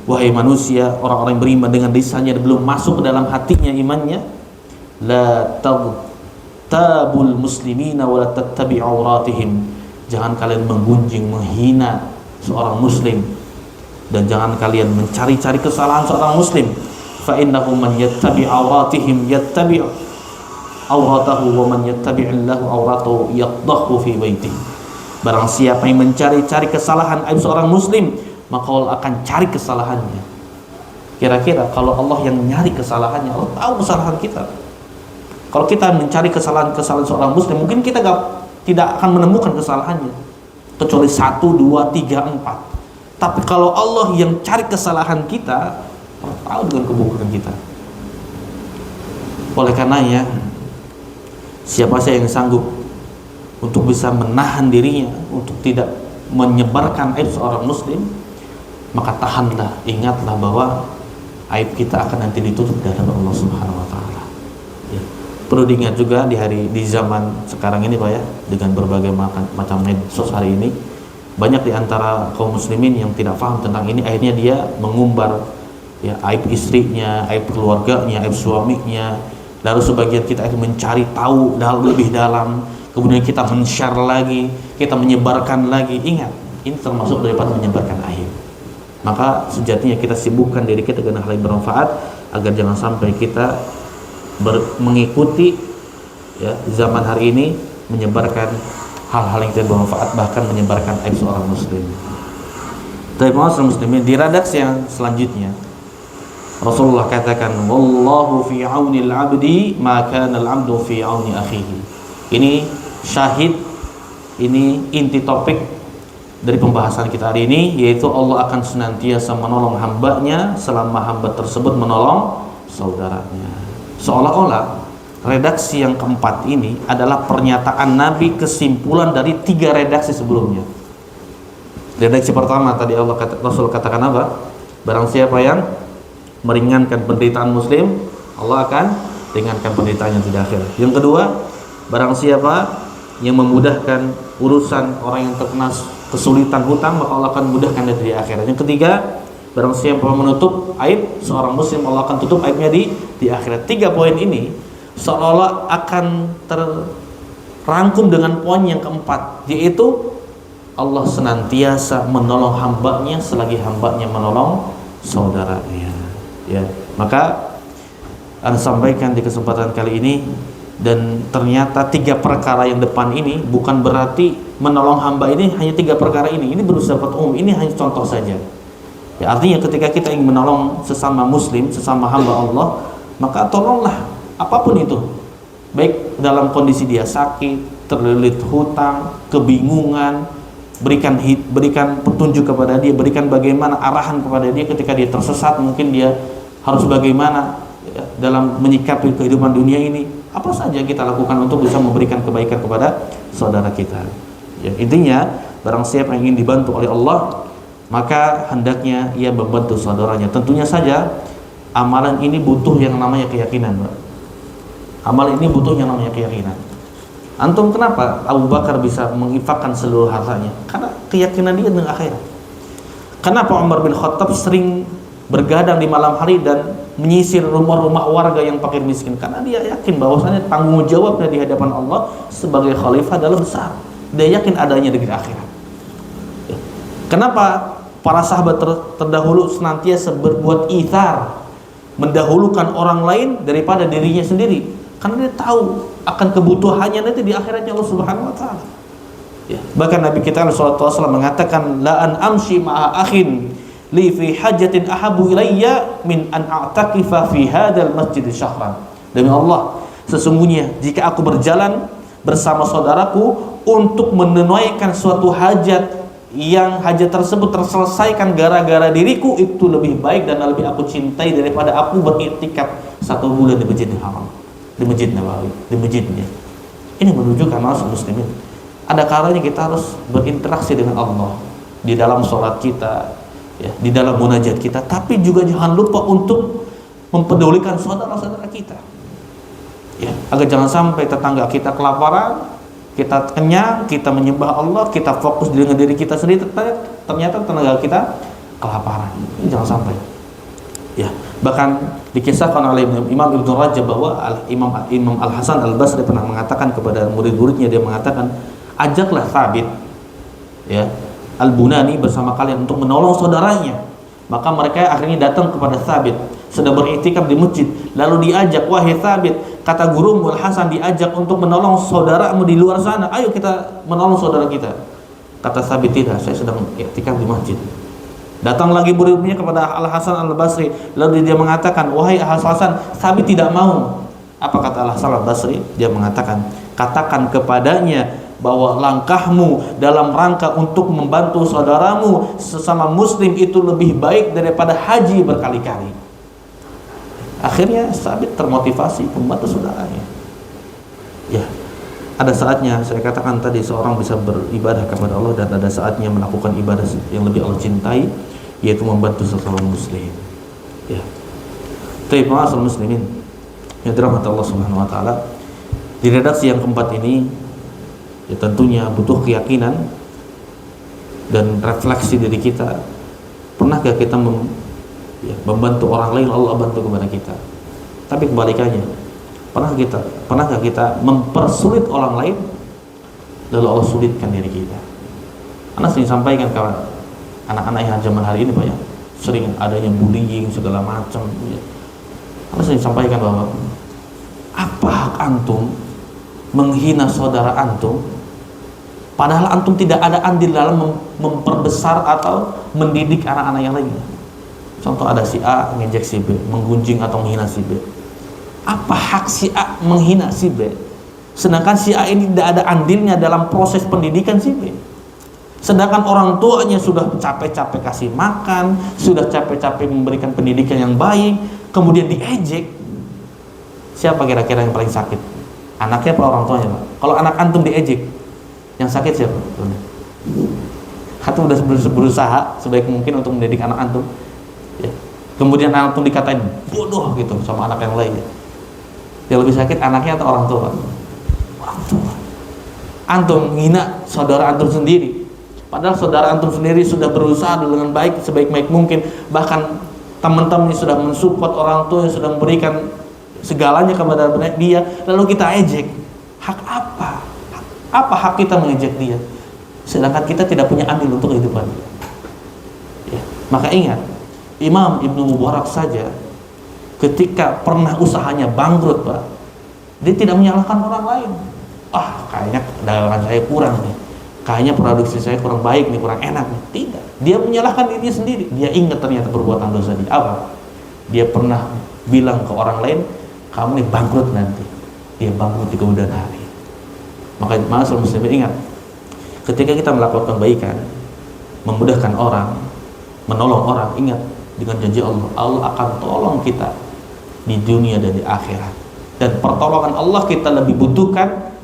Wahai manusia, orang-orang yang beriman dengan lisannya dan belum masuk ke dalam hatinya imannya, la tabul muslimina wa la tattabi'u auratihim. Jangan kalian menggunjing, menghina seorang muslim, dan jangan kalian mencari-cari kesalahan seorang muslim. Fa innahu man yattabi' auratihim yattabi' auratahu wa man yattabi'illahu auratahu yaqdahu fi baitihi. Barang siapa yang mencari-cari kesalahan aib seorang muslim, maka Allah akan cari kesalahannya. Kira-kira kalau Allah yang nyari kesalahannya, Allah tahu kesalahan kita. Kalau kita mencari kesalahan-kesalahan seorang muslim, mungkin kita tidak akan menemukan kesalahannya kecuali 1, 2, 3, 4. Tapi kalau Allah yang cari kesalahan kita, Allah tahu dengan keburukan kita. Oleh karenanya, siapa saja yang sanggup untuk bisa menahan dirinya untuk tidak menyebarkan aib seorang muslim, maka tahanlah, ingatlah bahwa aib kita akan nanti ditutup di hadapan Allah Subhanahu wa taala. Ya. Perlu diingat juga di zaman sekarang ini Pak ya, dengan berbagai macam medsos hari ini, banyak di antara kaum muslimin yang tidak paham tentang ini, akhirnya dia mengumbar ya aib istrinya, aib keluarganya, aib suaminya. Lalu sebagian kita mencari tahu lebih dalam, kemudian kita men-share lagi, kita menyebarkan lagi. Ingat, ini termasuk daripada menyebarkan aib. Maka sejatinya kita sibukkan diri kita dengan hal yang bermanfaat, agar jangan sampai kita mengikuti ya zaman hari ini menyebarkan hal-hal yang tidak bermanfaat, bahkan menyebarkan aib seorang muslim. Tapi muslimin, di redaksi yang selanjutnya Rasulullah katakan, wallahu fi aunil abdi ma kana al-abdu fi auni akhihi. Ini syahid, ini inti topik dari pembahasan kita hari ini, yaitu Allah akan senantiasa menolong hambanya selama hamba tersebut menolong saudaranya. Seolah-olah redaksi yang keempat ini adalah pernyataan Nabi, kesimpulan dari 3 redaksi sebelumnya. Redaksi pertama tadi Rasul katakan apa? Barang siapa yang meringankan penderitaan muslim, Allah akan ringankan penderitaannya di akhirat. Yang kedua, barang siapa yang memudahkan urusan orang yang terkena kesulitan hutang, maka Allah akan mudahkan dia di akhirat. Yang ketiga, barang siapa menutup aib seorang muslim, Allah akan tutup aibnya di akhirat. 3 poin ini seolah-olah akan terrangkum dengan poin yang keempat, yaitu Allah senantiasa menolong hambanya selagi hambanya menolong saudaranya. Ya, maka Anda sampaikan di kesempatan kali ini, dan ternyata 3 perkara yang depan ini bukan berarti menolong hamba ini hanya 3 perkara ini. Ini bersifat umum, ini hanya contoh saja. Ya, artinya ketika kita ingin menolong sesama muslim, sesama hamba Allah, maka tolonglah apapun itu. Baik dalam kondisi dia sakit, terlilit hutang, kebingungan, berikan petunjuk kepada dia, berikan bagaimana arahan kepada dia ketika dia tersesat, mungkin dia harus bagaimana ya, dalam menyikapi kehidupan dunia ini. Apa saja kita lakukan untuk bisa memberikan kebaikan kepada saudara kita. Ya, intinya barang siapa yang ingin dibantu oleh Allah, maka hendaknya ia membantu saudaranya. Tentunya saja amalan ini butuh yang namanya keyakinan, Pak. Amalan ini butuh yang namanya keyakinan. Antum kenapa Abu Bakar bisa menginfakkan seluruh hartanya? Karena keyakinan dia dengan akhirat. Kenapa Umar bin Khattab sering bergadang di malam hari dan menyisir rumah-rumah warga yang fakir miskin? Karena dia yakin bahwasanya tanggung jawabnya di hadapan Allah sebagai khalifah adalah besar. Dia yakin adanya di akhirat. Kenapa para sahabat terdahulu senantiasa berbuat itsar, mendahulukan orang lain daripada dirinya sendiri? Karena dia tahu akan kebutuhannya nanti di akhiratnya Allah Subhanahu wa taala. Ya, bahkan Nabi kita sallallahu alaihi wasallam mengatakan, la an amshi ma'a akhin li fi hajatin ahabu ilayya min an a'taqifa fi hadzal masjid syahran. Demi Allah, sesungguhnya jika aku berjalan bersama saudaraku untuk menunaikan suatu hajat yang hajat tersebut terselesaikan gara-gara diriku, itu lebih baik dan lebih aku cintai daripada aku beriktikaf 1 bulan di Masjidil Haram, di Masjid Nabawi, di masjidnya. Ini menunjukkan maksud muslimin, ada kalanya kita harus berinteraksi dengan Allah di dalam sholat kita, ya, di dalam munajat kita, tapi juga jangan lupa untuk mempedulikan saudara-saudara kita, ya, agar jangan sampai tetangga kita kelaparan, kita kenyang, kita menyembah Allah, kita fokus dengan diri kita sendiri, ternyata tenaga kita kelaparan. Ini jangan sampai. Ya, bahkan dikisahkan oleh Imam Ibnu Rajab bahwa Imam Al-Hasan Al-Basri pernah mengatakan kepada murid-muridnya, dia mengatakan, ajaklah Thabit, ya, Al-Bunani bersama kalian untuk menolong saudaranya. Maka mereka akhirnya datang kepada Thabit, sedang beriktikaf di masjid, lalu diajak, wahai Thabit, kata gurumu Al-Hasan diajak untuk menolong saudaramu di luar sana, ayo kita menolong saudara kita. Kata Thabit, tidak, saya sedang iktikaf di masjid. Datang lagi muridnya kepada Al-Hasan Al-Basri, lalu dia mengatakan, wahai Al-Hasan, Thabit tidak mau. Apa kata Al-Hasan Al-Basri? Dia mengatakan, katakan kepadanya bahwa langkahmu dalam rangka untuk membantu saudaramu sesama muslim itu lebih baik daripada haji berkali-kali. Akhirnya Sabit termotivasi membantu saudaranya. Ya, ada saatnya saya katakan tadi seorang bisa beribadah kepada Allah, dan ada saatnya melakukan ibadah yang lebih Allah cintai, yaitu membantu sesama muslim. Ya. Tapi ma'asal muslimin yang dirahmati Allah Subhanahu wa taala, di redaksi yang keempat ini ya tentunya butuh keyakinan dan refleksi diri kita. Pernahkah kita membantu orang lain, Allah bantu kepada kita? Tapi kebalikannya, pernahkah kita mempersulit orang lain, lalu Allah sulitkan diri kita? Anak sering sampaikan ke anak-anak yang zaman hari ini, Pak, ya, sering adanya bullying segala macam. Ya. Anak sering sampaikan bahwa apa hak antum menghina saudara antum, padahal antum tidak ada andil dalam memperbesar atau mendidik anak-anak yang lainnya. Contoh, ada si A ngejek si B, menggunjing atau menghina si B. Apa hak si A menghina si B, sedangkan si A ini tidak ada andilnya dalam proses pendidikan si B? Sedangkan orang tuanya sudah capek-capek kasih makan, sudah capek-capek memberikan pendidikan yang baik, kemudian diejek. Siapa kira-kira yang paling sakit? Anaknya apa orang tuanya, Pak? Kalau anak antum diejek, yang sakit siapa? Antum sudah berusaha sebaik mungkin untuk mendidik anak antum, ya. Kemudian anak antum dikatain bodoh gitu sama anak yang lain. Yang lebih sakit anaknya atau orang tua? Orang tua. Antum menghina saudara antum sendiri, padahal saudara antum sendiri sudah berusaha dengan baik sebaik-baik mungkin. Bahkan teman-teman sudah mensupport orang tua, yang sudah memberikan segalanya kepada dia, lalu kita ejek. Hak apa? Apa hak kita mengejek dia? Sedangkan kita tidak punya andil untuk kehidupan dia. Ya. Maka ingat, Imam Ibnu Mubarak saja ketika pernah usahanya bangkrut, Pak, dia tidak menyalahkan orang lain. Kayaknya dagangan saya kurang nih, kayaknya produksi saya kurang baik nih, kurang enak nih. Tidak, dia menyalahkan dirinya sendiri. Dia ingat ternyata perbuatan dosa dia apa. Dia pernah bilang ke orang lain, kamu nih bangkrut nanti. Dia bangkrut di kemudian hari. Maka ma'asyiral muslimin, ingat, ketika kita melakukan kebaikan, memudahkan orang, menolong orang, ingat dengan janji Allah, Allah akan tolong kita di dunia dan di akhirat. Dan pertolongan Allah kita lebih butuhkan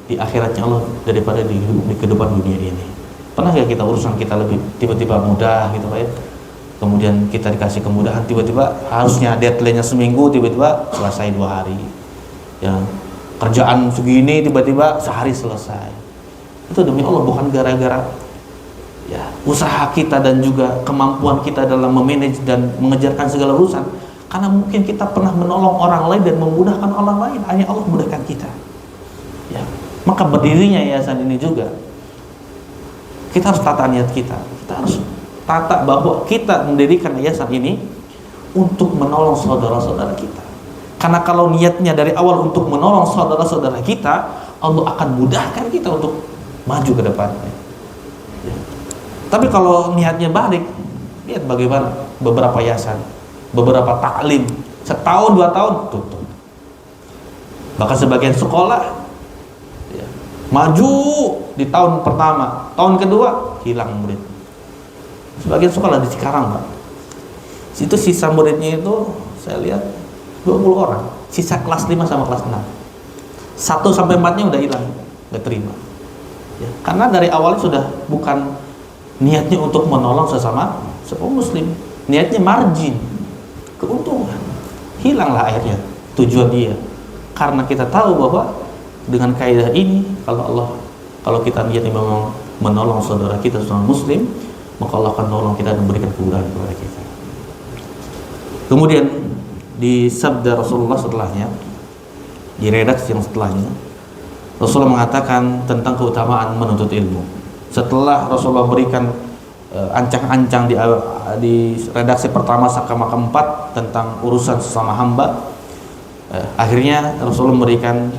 di akhiratnya Allah daripada di kehidupan dunia ini. Pernah gak kita urusan kita lebih tiba-tiba mudah gitu, Pak, ya? Kemudian kita dikasih kemudahan, tiba-tiba harusnya deadline-nya seminggu, tiba-tiba selesai 2 hari. Ya, kerjaan segini tiba-tiba sehari selesai. Itu demi Allah, bukan gara-gara ya usaha kita dan juga kemampuan kita dalam memanage dan mengejarkan segala urusan. Karena mungkin kita pernah menolong orang lain dan memudahkan orang lain, hanya Allah memudahkan kita. Ya, maka berdirinya yayasan ini juga kita harus tata niat kita. Kita harus tata bahwa kita mendirikan yayasan ini untuk menolong saudara-saudara kita. Karena kalau niatnya dari awal untuk menolong saudara-saudara kita, Allah akan mudahkan kita untuk maju ke depannya. Ya. Tapi kalau niatnya balik, lihat bagaimana beberapa yayasan, beberapa taklim, setahun 2 tahun tutup. Bahkan sebagian sekolah ya, maju di tahun pertama, tahun kedua hilang murid. Sebagian sekolah di Cikarang, Pak, itu sisa muridnya itu saya lihat 20 orang, sisa kelas 5 sama kelas 6, 1-4-nya udah hilang, nggak terima ya, karena dari awalnya sudah bukan niatnya untuk menolong sesama muslim, niatnya margin, keuntungan. Hilanglah akhirnya tujuan dia, karena kita tahu bahwa dengan kaidah ini, kalau kita niatnya memang menolong saudara kita sesama muslim, maka Allah akan menolong kita dan memberikan kemudahan kepada kita. Kemudian di sabda Rasulullah setelahnya, di redaksi yang setelahnya, Rasulullah mengatakan tentang keutamaan menuntut ilmu. Setelah Rasulullah berikan ancang-ancang di redaksi pertama Sakama keempat tentang urusan sesama hamba, akhirnya Rasulullah memberikan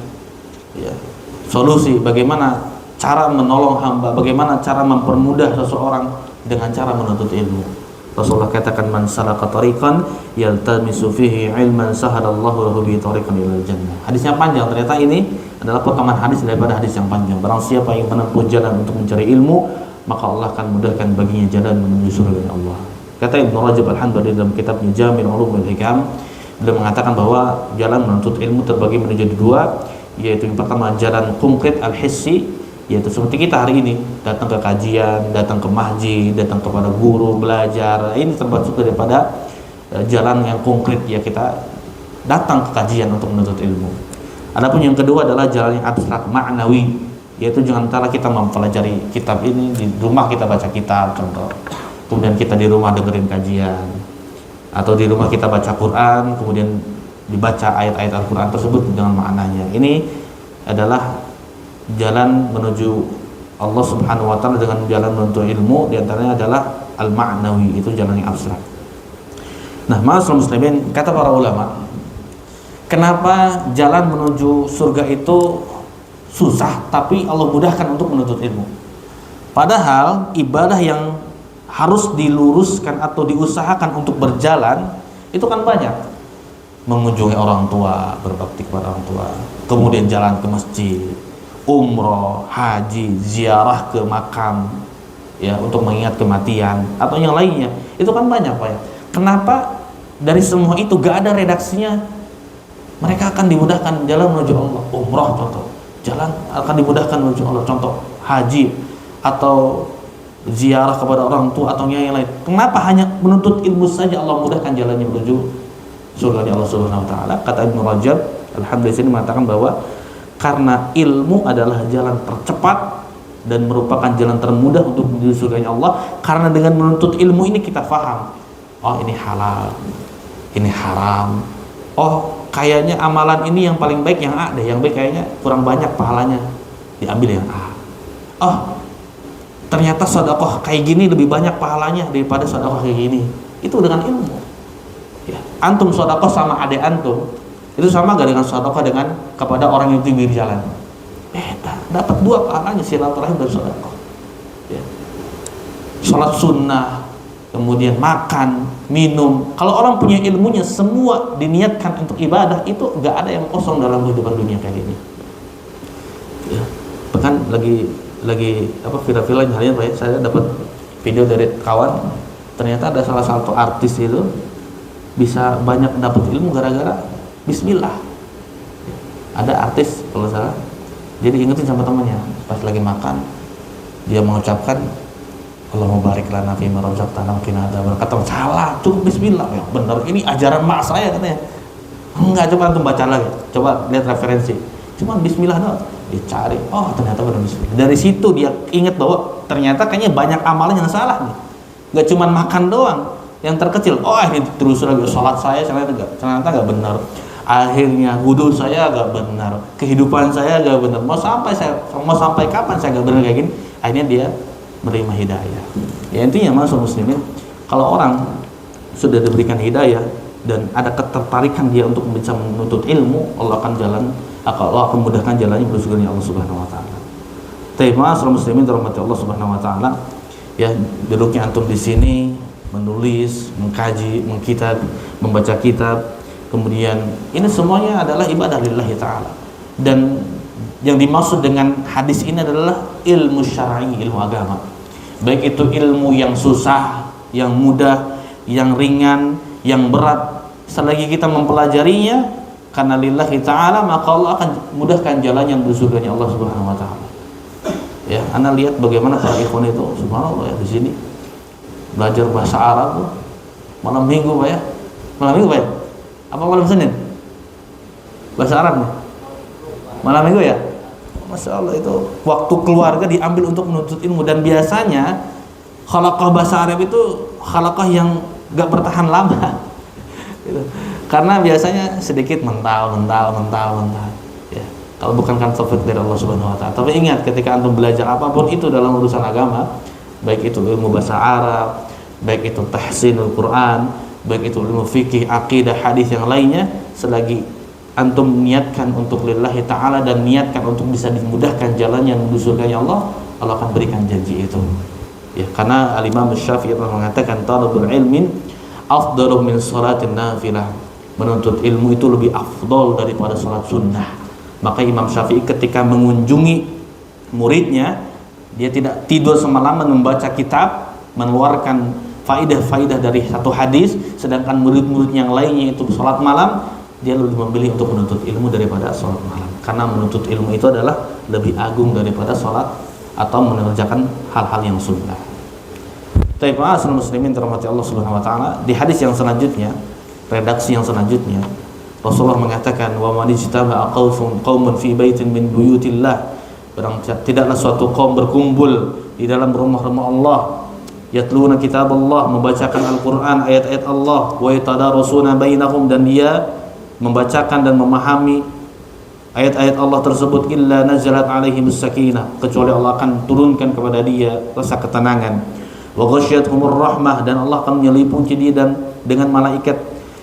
solusi bagaimana cara menolong hamba, bagaimana cara mempermudah seseorang dengan cara menuntut ilmu. Rasulullah katakan, man salaka tariqan yaltamisu fihi ilman sahalallahu lahu bihi tariqan ilal jannah. Hadisnya panjang, ternyata ini adalah potongan hadis daripada hadis yang panjang. Barang siapa yang menempuh jalan untuk mencari ilmu, maka Allah akan mudahkan baginya jalan menuju surga Allah. Kata Ibnu Rajab Al-Hanbali dalam kitabnya Jami' Ulum wal Hikam, beliau mengatakan bahwa jalan menuntut ilmu terbagi menjadi dua, yaitu yang pertama jalan konkret al-hissi, yaitu seperti kita hari ini datang ke kajian, datang ke masjid, datang kepada guru, belajar. Ini termasuk daripada jalan yang konkret, ya kita datang ke kajian untuk menuntut ilmu. Adapun yang kedua adalah jalan yang abstrak, maknawi, yaitu jangan antara kita mempelajari kitab ini, di rumah kita baca kitab contoh, kemudian kita di rumah dengerin kajian, atau di rumah kita baca Quran, kemudian dibaca ayat-ayat Al-Quran tersebut dengan maknanya. Ini adalah jalan menuju Allah Subhanahu wa taala dengan jalan menuntut ilmu, di antaranya adalah al-ma'nawi, itu jalan yang abstrak. Nah, ma'asyiral muslimin, kata para ulama, kenapa jalan menuju surga itu susah tapi Allah mudahkan untuk menuntut ilmu? Padahal ibadah yang harus diluruskan atau diusahakan untuk berjalan itu kan banyak. Mengunjungi orang tua, berbakti kepada orang tua, kemudian jalan ke masjid, umroh, haji, ziarah ke makam, ya untuk mengingat kematian atau yang lainnya. Itu kan banyak, Pak ya. Kenapa dari semua itu gak ada redaksinya? Mereka akan dimudahkan jalan menuju Allah. Umroh contoh, jalan akan dimudahkan menuju Allah. Contoh haji atau ziarah kepada orang tua atau yang lain. Kenapa hanya menuntut ilmu saja Allah mudahkan jalannya menuju surga Allah Subhanahu wa taala? Kata Ibnu Rajab Al-Hanbali sini mengatakan bahwa karena ilmu adalah jalan tercepat dan merupakan jalan termudah untuk menuju surga Allah. Karena dengan menuntut ilmu ini kita faham, oh ini halal, ini haram. Oh kayaknya amalan ini yang paling baik yang A deh, yang B kayaknya kurang banyak pahalanya, diambil yang A. Oh ternyata sedekah kayak gini lebih banyak pahalanya daripada sedekah kayak gini. Itu dengan ilmu. Ya, antum sedekah sama adik antum, itu sama gak dengan sedekah dengan kepada orang yang pinggir jalan? Beda, dapat dua pahalanya, silaturahim dan sedekah. Ya. Salat sunnah, kemudian makan, minum. Kalau orang punya ilmunya semua diniatkan untuk ibadah, itu gak ada yang kosong dalam kehidupan dunia kayak gini. Ya. Bahkan lagi viral-viral harian, Pak ya, saya dapat video dari kawan, ternyata ada salah satu artis itu bisa banyak dapat ilmu gara-gara bismillah. Ada artis kalau salah, jadi ingetin sama temannya pas lagi makan, dia mengucapkan Allahumma barik lana fima razaqtana wa qina adzabannar. Salah, cukup bismillah. Ya benar, ini ajaran mak saya katanya. Enggak, coba antum baca lagi, coba lihat referensi, cuma bismillah doang. Dicari, oh ternyata benar bismillah. Dari situ dia ingat bahwa ternyata kayaknya banyak amalan yang salah nih, nggak cuma makan doang yang terkecil. Oh ini terus lagi sholat saya ternyata nggak benar, akhirnya wudhu saya nggak benar, kehidupan saya nggak benar, mau sampai kapan saya nggak benar kayak gini. Akhirnya dia menerima hidayah. Ya intinya masuk muslimin, kalau orang sudah diberikan hidayah dan ada ketertarikan dia untuk bisa menuntut ilmu, Allah akan mudahkan jalannya menuju surga Allah Subhanahu wa taala. Tema muslimin dirahmati Allah Subhanahu wa taala. Ya, duduknya antum di sini menulis, mengkaji, mengkitab, membaca kitab, kemudian ini semuanya adalah ibadah lillahi taala. Dan yang dimaksud dengan hadis ini adalah ilmu syar'i, ilmu agama. Baik itu ilmu yang susah, yang mudah, yang ringan, yang berat, selagi kita mempelajarinya karena lillahi ta'ala, maka Allah akan mudahkan jalannya menuju surganya Allah Subhanahu wa taala. Ya, Anda lihat bagaimana para ikhwan itu, subhanallah ya, di sini belajar bahasa Arab malam Minggu, Pak ya. Malam Minggu, Pak ya? Apa malam Senin? Bahasa Arab nih. Malam Minggu ya? Masya Allah, itu waktu keluarga diambil untuk menuntut ilmu. Dan biasanya khalaqah bahasa Arab itu khalaqah yang gak bertahan lama gitu. Karena biasanya sedikit mental. Ya, kalau bukan kan taufik dari Allah Subhanahu wa taala. Tapi ingat, ketika antum belajar apapun itu dalam urusan agama, baik itu ilmu bahasa Arab, baik itu tahsinul Quran, baik itu ilmu fikih, akidah, hadis yang lainnya, selagi antum niatkan untuk lillahi ta'ala dan niatkan untuk bisa dimudahkan jalannya menuju surganya Allah, Allah akan berikan janji itu. Ya, karena Al-Imam Syafi'i pernah mengatakan talabul ilmin afdalu min shalatin nafilah. Menuntut ilmu itu lebih afdal daripada salat sunnah. Maka Imam Syafi'i ketika mengunjungi muridnya, dia tidak tidur semalaman membaca kitab, mengeluarkan faidah-faidah dari satu hadis, sedangkan murid-murid yang lainnya itu salat malam, dia lebih memilih untuk menuntut ilmu daripada salat malam. Karena menuntut ilmu itu adalah lebih agung daripada salat atau mengerjakan hal-hal yang sunnah. Tapi ma'asyiral muslimin dirahmati Allah Subhanahu wa taala, di hadis yang selanjutnya, redaksi yang selanjutnya, Rasulullah mengatakan, "Wa man ijtama'a qaumun fi baitin min buyutillah." Tidaklah suatu kaum berkumpul di dalam rumah-rumah Allah, yatluna kitab Allah, membacakan Al-Qur'an, ayat-ayat Allah, wa yatadarusuna bainahum, dan dia membacakan dan memahami ayat-ayat Allah tersebut, illa nazalat alaihimus sakinah, kecuali Allah akan turunkan kepada dia rasa ketenangan, wa ghasyiyatuhumur rahmah, dan Allah akan menyelimuti dia dan dengan malaikat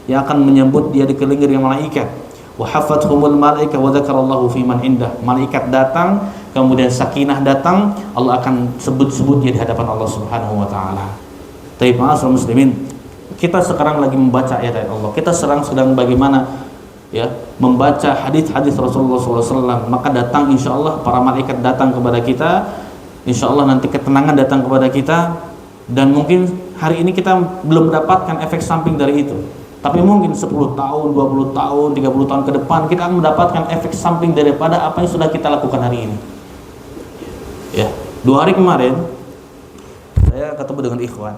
yang akan menyambut dia di kelingking malaikat, wa hafathumul malaikah wa dzakarallahu fi man indah, malaikat datang, kemudian sakinah datang, Allah akan sebut-sebut dia di hadapan Allah Subhanahu wa taala. Tapi ma'asyiral muslimin, kita sekarang lagi membaca ayat-ayat Allah, kita sedang bagaimana ya membaca hadis-hadis Rasulullah SAW, maka datang insya Allah para malaikat datang kepada kita, insya Allah nanti ketenangan datang kepada kita, dan mungkin hari ini kita belum mendapatkan efek samping dari itu, tapi mungkin 10 tahun, 20 tahun, 30 tahun ke depan kita akan mendapatkan efek samping daripada apa yang sudah kita lakukan hari ini. Ya, 2 hari kemarin saya ketemu dengan ikhwan,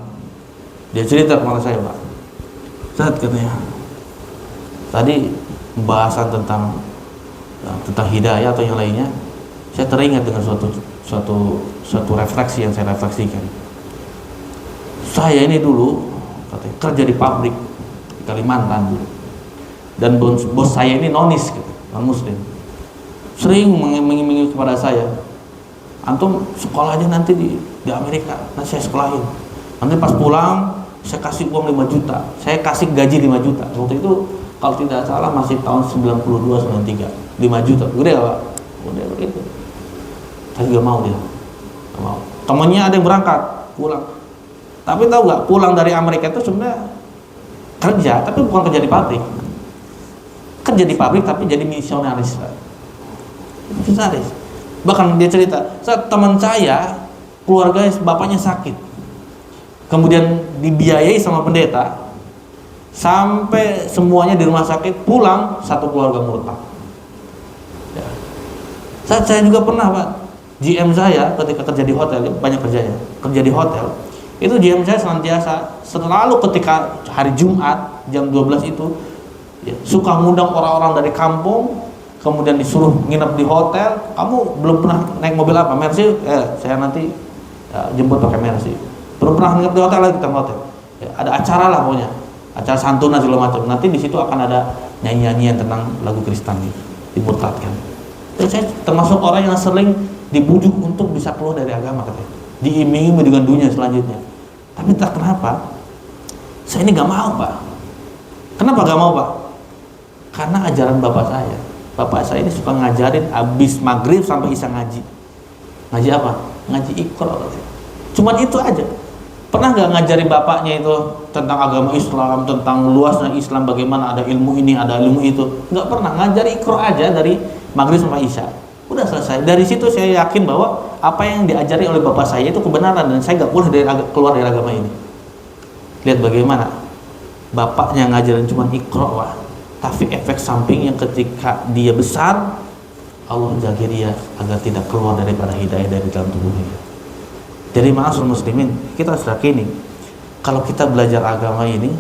dia cerita kepada saya, Pak, Ustaz, katanya tadi pembahasan tentang hidayah atau yang lainnya, saya teringat dengan suatu refleksi yang saya refleksikan. Saya ini dulu katanya kerja di pabrik di Kalimantan, dan bos saya ini nonis gitu, non muslim, sering mengiming-imingi kepada saya, antum sekolah aja nanti di Amerika, nanti saya sekolahin, nanti pas pulang saya kasih uang 5 juta, saya kasih gaji 5 juta. Waktu itu kalau tidak salah masih tahun 92-93, 5 juta, udah Pak, udah begitu. Tapi gak mau dia, gak mau. Temannya ada yang berangkat pulang, tapi tahu nggak, pulang dari Amerika itu sebenarnya kerja, tapi bukan kerja di pabrik, kerja di pabrik tapi jadi misionaris, Pak. Misionaris. Bahkan dia cerita, teman saya keluarga bapaknya sakit, kemudian dibiayai sama pendeta sampai semuanya di rumah sakit, pulang satu keluarga murtad. Ya. Saya juga pernah, Pak, GM saya ketika kerja di hotel, banyak kerjanya, kerja di hotel, itu GM saya senantiasa selalu ketika hari Jumat jam 12 itu ya, suka ngundang orang-orang dari kampung, kemudian disuruh nginep di hotel. Kamu belum pernah naik mobil apa? Mercy? Saya nanti jemput pakai Mercy. Belum pernah nginep di hotel, lagi kita hotel. Ya, ada acara lah pokoknya, acara santunan segala macam. Nanti di situ akan ada nyanyi-nyanyian tentang lagu Kristen, dimurtadkan. Dan saya termasuk orang yang sering dibujuk untuk bisa keluar dari agama, katanya, diiming-iming dengan dunia selanjutnya. Tapi entah kenapa saya ini gak mau, Pak. Kenapa gak mau, Pak? Karena ajaran bapak saya. Bapak saya ini suka ngajarin abis maghrib sampai isya ngaji. Ngaji apa? Ngaji Iqra. Cuman itu aja. Pernah gak ngajarin bapaknya itu tentang agama Islam, tentang luasnya Islam, bagaimana ada ilmu ini, ada ilmu itu? Gak pernah. Ngajari Iqra aja dari maghrib sampai isya. Udah selesai. Dari situ saya yakin bahwa apa yang diajari oleh bapak saya itu kebenaran, dan saya gak boleh keluar dari agama ini. Lihat bagaimana bapaknya ngajarin cuma Iqra, Pak. Tapi efek sampingnya ketika dia besar, Allah jaga dia agar tidak keluar daripada hidayah dari dalam tubuhnya. Jadi ma'asyiral muslimin, kita harus yakini kalau kita belajar agama ini,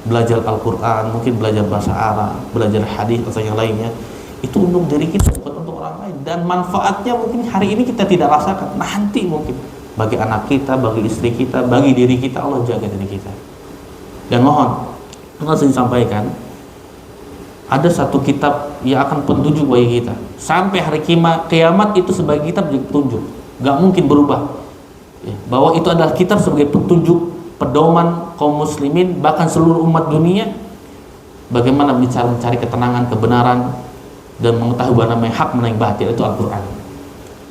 belajar Al-Quran, mungkin belajar bahasa Arab, belajar hadis atau yang lainnya, itu untuk diri kita, bukan untuk orang lain. Dan manfaatnya mungkin hari ini kita tidak rasakan, nanti mungkin bagi anak kita, bagi istri kita, bagi diri kita, Allah jaga diri kita. Dan mohon saya sampaikan, ada satu kitab yang akan petunjuk bagi kita sampai hari kiamat, itu sebagai kitab petunjuk, gak mungkin berubah ya, bahwa itu adalah kitab sebagai petunjuk, pedoman kaum muslimin, bahkan seluruh umat dunia, bagaimana mencari ketenangan, kebenaran, dan mengetahui mana yang hak, mana yang batil. Itu Al-Quran.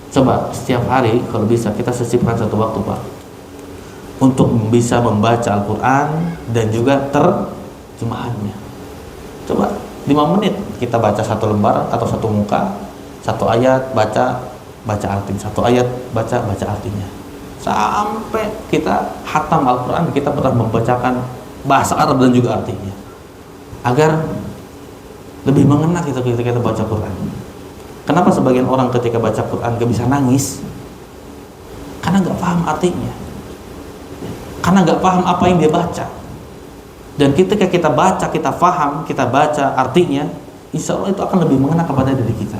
Coba setiap hari kalau bisa kita sisipkan satu waktu, Pak, untuk bisa membaca Al-Quran dan juga terjemahannya. Coba 5 menit kita baca satu lembar atau satu muka, satu ayat baca artinya, satu ayat baca artinya, sampai kita hatam Al-Quran, kita pernah membacakan bahasa Arab dan juga artinya, agar lebih mengena ketika kita baca Quran. Kenapa sebagian orang ketika baca Quran gak bisa nangis? Karena gak paham artinya, karena gak paham apa yang dia baca. Dan ketika kita baca, kita paham, kita baca artinya, insya Allah itu akan lebih mengena kepada diri kita.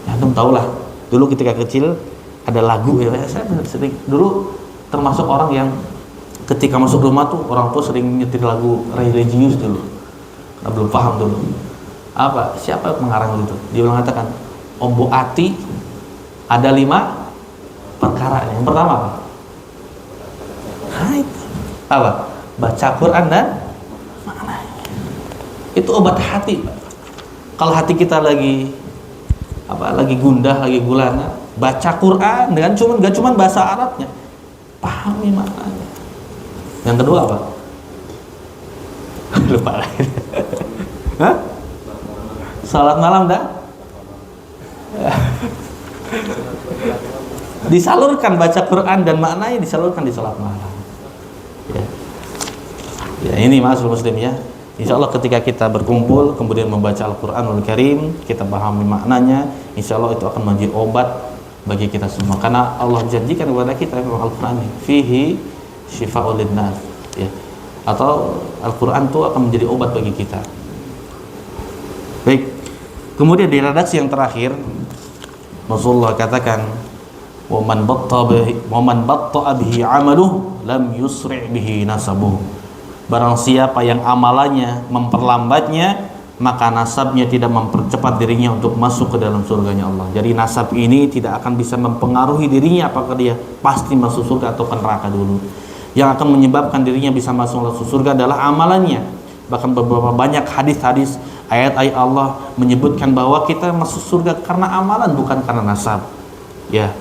Ya, antum tahulah, dulu ketika kecil ada lagu ya, saya sering dulu termasuk orang yang ketika masuk rumah tuh orang tua sering nyetir lagu religius dulu, karena belum paham dulu. Apa? Siapa pengarang itu? Dia mengatakan, Ombo Ati ada 5 perkara. Yang pertama apa? Itu apa? Baca Quran dan maknanya. Itu obat hati, Pak. Kalau hati kita lagi gundah, lagi gulana, baca Quran dengan gak cuman bahasa Arabnya, pahami maknanya. Yang kedua apa? Lupa lagi. Hah? Salat malam dah? Disalurkan, baca Quran dan maknanya disalurkan di salat malam. Ya, ini ma'asyiral muslim ya. Insya Allah ketika kita berkumpul kemudian membaca Al-Quranul Karim, kita pahami maknanya, insya Allah itu akan menjadi obat bagi kita semua. Karena Allah janjikan kepada kita Al-Quran fihi syifa'ul linnas, ya. Atau Al-Quran itu akan menjadi obat bagi kita. Baik. Kemudian di redaksi yang terakhir Rasulullah katakan, "Wa man batta'a bihi 'amaluhu lam yusri' bihi nasabuhu." Barang siapa yang amalannya memperlambatnya, maka nasabnya tidak mempercepat dirinya untuk masuk ke dalam surganya Allah. Jadi nasab ini tidak akan bisa mempengaruhi dirinya apakah dia pasti masuk surga atau ke neraka dulu. Yang akan menyebabkan dirinya bisa masuk surga adalah amalannya. Bahkan beberapa banyak hadis-hadis, ayat-ayat Allah menyebutkan bahwa kita masuk surga karena amalan, bukan karena nasab. Ya.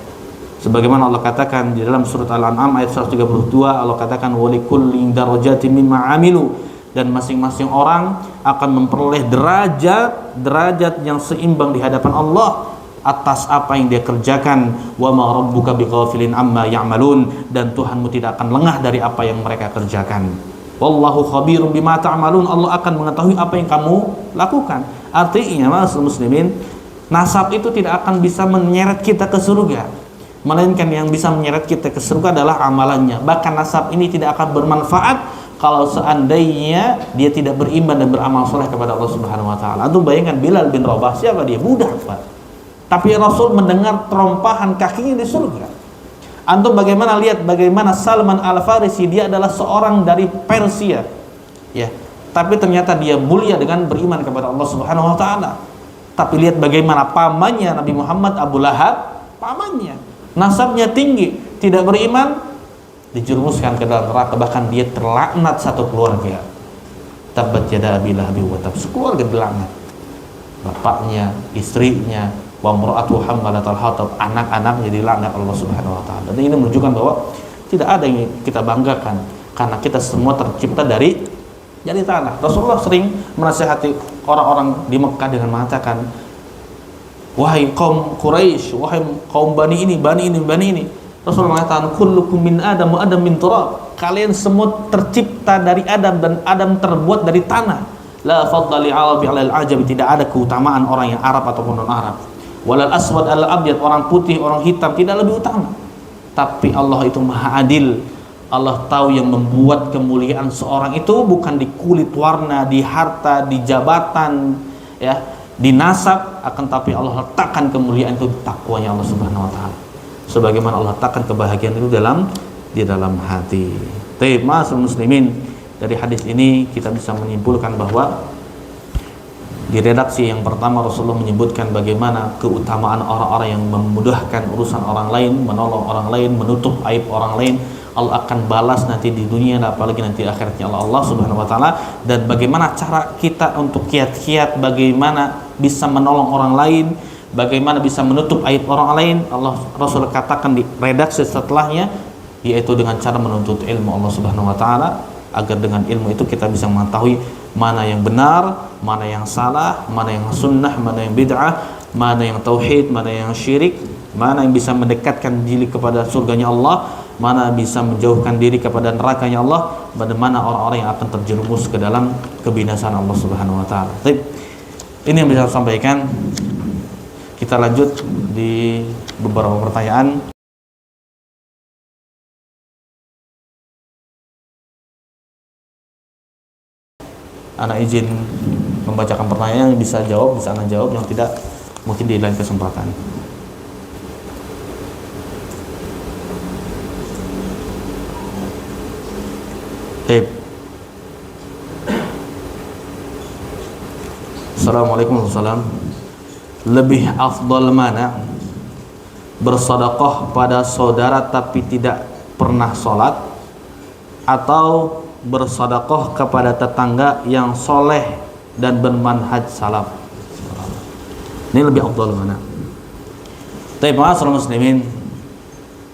Sebagaimana Allah katakan di dalam surat Al-An'am ayat 132, Allah katakan walikullin darajatin mimma amilu, dan masing-masing orang akan memperoleh derajat yang seimbang di hadapan Allah atas apa yang dia kerjakan. Wa ma rabbuka bighafilin amma ya'malun, dan Tuhanmu tidak akan lengah dari apa yang mereka kerjakan. Wallahu khabirum bima ta'malun, Allah akan mengetahui apa yang kamu lakukan. Artinya muslimin, nasab itu tidak akan bisa menyeret kita ke surga, melainkan yang bisa menyeret kita ke surga adalah amalannya. Bahkan nasab ini tidak akan bermanfaat kalau seandainya dia tidak beriman dan beramal soleh kepada Allah Subhanahu wa taala. Antum bayangkan Bilal bin Rabah, siapa dia? Budak, Pak. Tapi Rasul mendengar terompahan kakinya di surga. Antum lihat bagaimana Salman Al-Farisi, dia adalah seorang dari Persia. Ya. Tapi ternyata dia mulia dengan beriman kepada Allah Subhanahu wa taala. Tapi lihat bagaimana pamannya Nabi Muhammad, Abu Lahab, pamannya nasabnya tinggi, tidak beriman, dijerumuskan ke dalam neraka, bahkan dia terlaknat satu keluarga. Tabbat yada Abi Lahab wa tab, sekeluarga dilaknat. Bapaknya, istrinya, wa mar'atu hammalatal hatab, anak-anaknya dilaknat Allah Subhanahu wa taala. Dan ini menunjukkan bahwa tidak ada yang kita banggakan karena kita semua tercipta dari tanah. Rasulullah sering menasihati orang-orang di Mekah dengan mengatakan, wahai kaum Quraisy, wahai kaum Bani ini. Rasulullah mengatakan, kullukum min Adam wa Adam min turab. Kalian semua tercipta dari Adam dan Adam terbuat dari tanah. La fadla li Arabi 'alal ajam, tidak ada keutamaan orang yang Arab ataupun non-Arab. Walal aswad 'alal abyad, orang putih, orang hitam tidak lebih utama. Tapi Allah itu Maha Adil. Allah tahu yang membuat kemuliaan seorang itu bukan di kulit warna, di harta, di jabatan, ya, di nasab, akan tapi Allah letakkan kemuliaan itu takwanya Allah Subhanahu wa taala. Sebagaimana Allah letakkan kebahagiaan itu di dalam hati. Baik, ma'asyiral muslimin, dari hadis ini kita bisa menyimpulkan bahwa di redaksi yang pertama Rasulullah menyebutkan bagaimana keutamaan orang-orang yang memudahkan urusan orang lain, menolong orang lain, menutup aib orang lain. Allah akan balas nanti di dunia, apalagi nanti akhiratnya Allah Subhanahu wa taala. Dan bagaimana cara kita untuk kiat-kiat bagaimana bisa menolong orang lain, bagaimana bisa menutup aib orang lain. Rasul katakan di redaksi setelahnya, yaitu dengan cara menuntut ilmu Allah Subhanahu wa taala, agar dengan ilmu itu kita bisa mengetahui mana yang benar, mana yang salah, mana yang sunnah, mana yang bid'ah, mana yang tauhid, mana yang syirik, mana yang bisa mendekatkan diri kepada surganya Allah, mana bisa menjauhkan diri kepada nerakanya Allah, dan mana orang-orang yang akan terjerumus ke dalam kebinasaan Allah Subhanahu wa taala. Baik. Ini yang bisa saya sampaikan. Kita lanjut di beberapa pertanyaan. Anak izin membacakan pertanyaan, yang bisa jawab, bisa anak jawab, yang tidak mungkin di lain kesempatan. Assalamualaikum warahmatullahi wabarakatuh. Lebih afdal mana, bersedekah pada saudara tapi tidak pernah sholat, atau bersedekah kepada tetangga yang soleh dan bermanhaj salaf? Ini lebih afdal mana? Tapi ma'asyiral muslimin,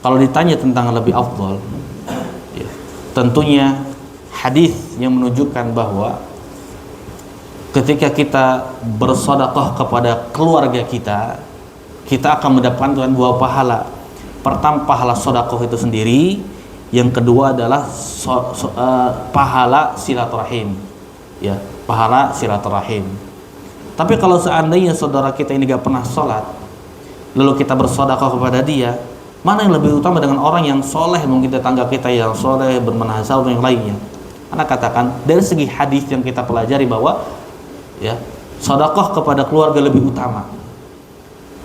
kalau ditanya tentang lebih afdal, ya, tentunya hadis yang menunjukkan bahwa ketika kita bersedekah kepada keluarga kita, kita akan mendapatkan dua pahala. Pertama, pahala sedekah itu sendiri. Yang kedua adalah pahala silaturahim, ya, pahala silaturahim. Tapi kalau seandainya saudara kita ini gak pernah sholat, lalu kita bersedekah kepada dia, mana yang lebih utama dengan orang yang soleh, mungkin tetangga kita yang soleh, bermanhaj salaf yang lainnya? Anak katakan dari segi hadis yang kita pelajari bahwa, ya, sedekah kepada keluarga lebih utama.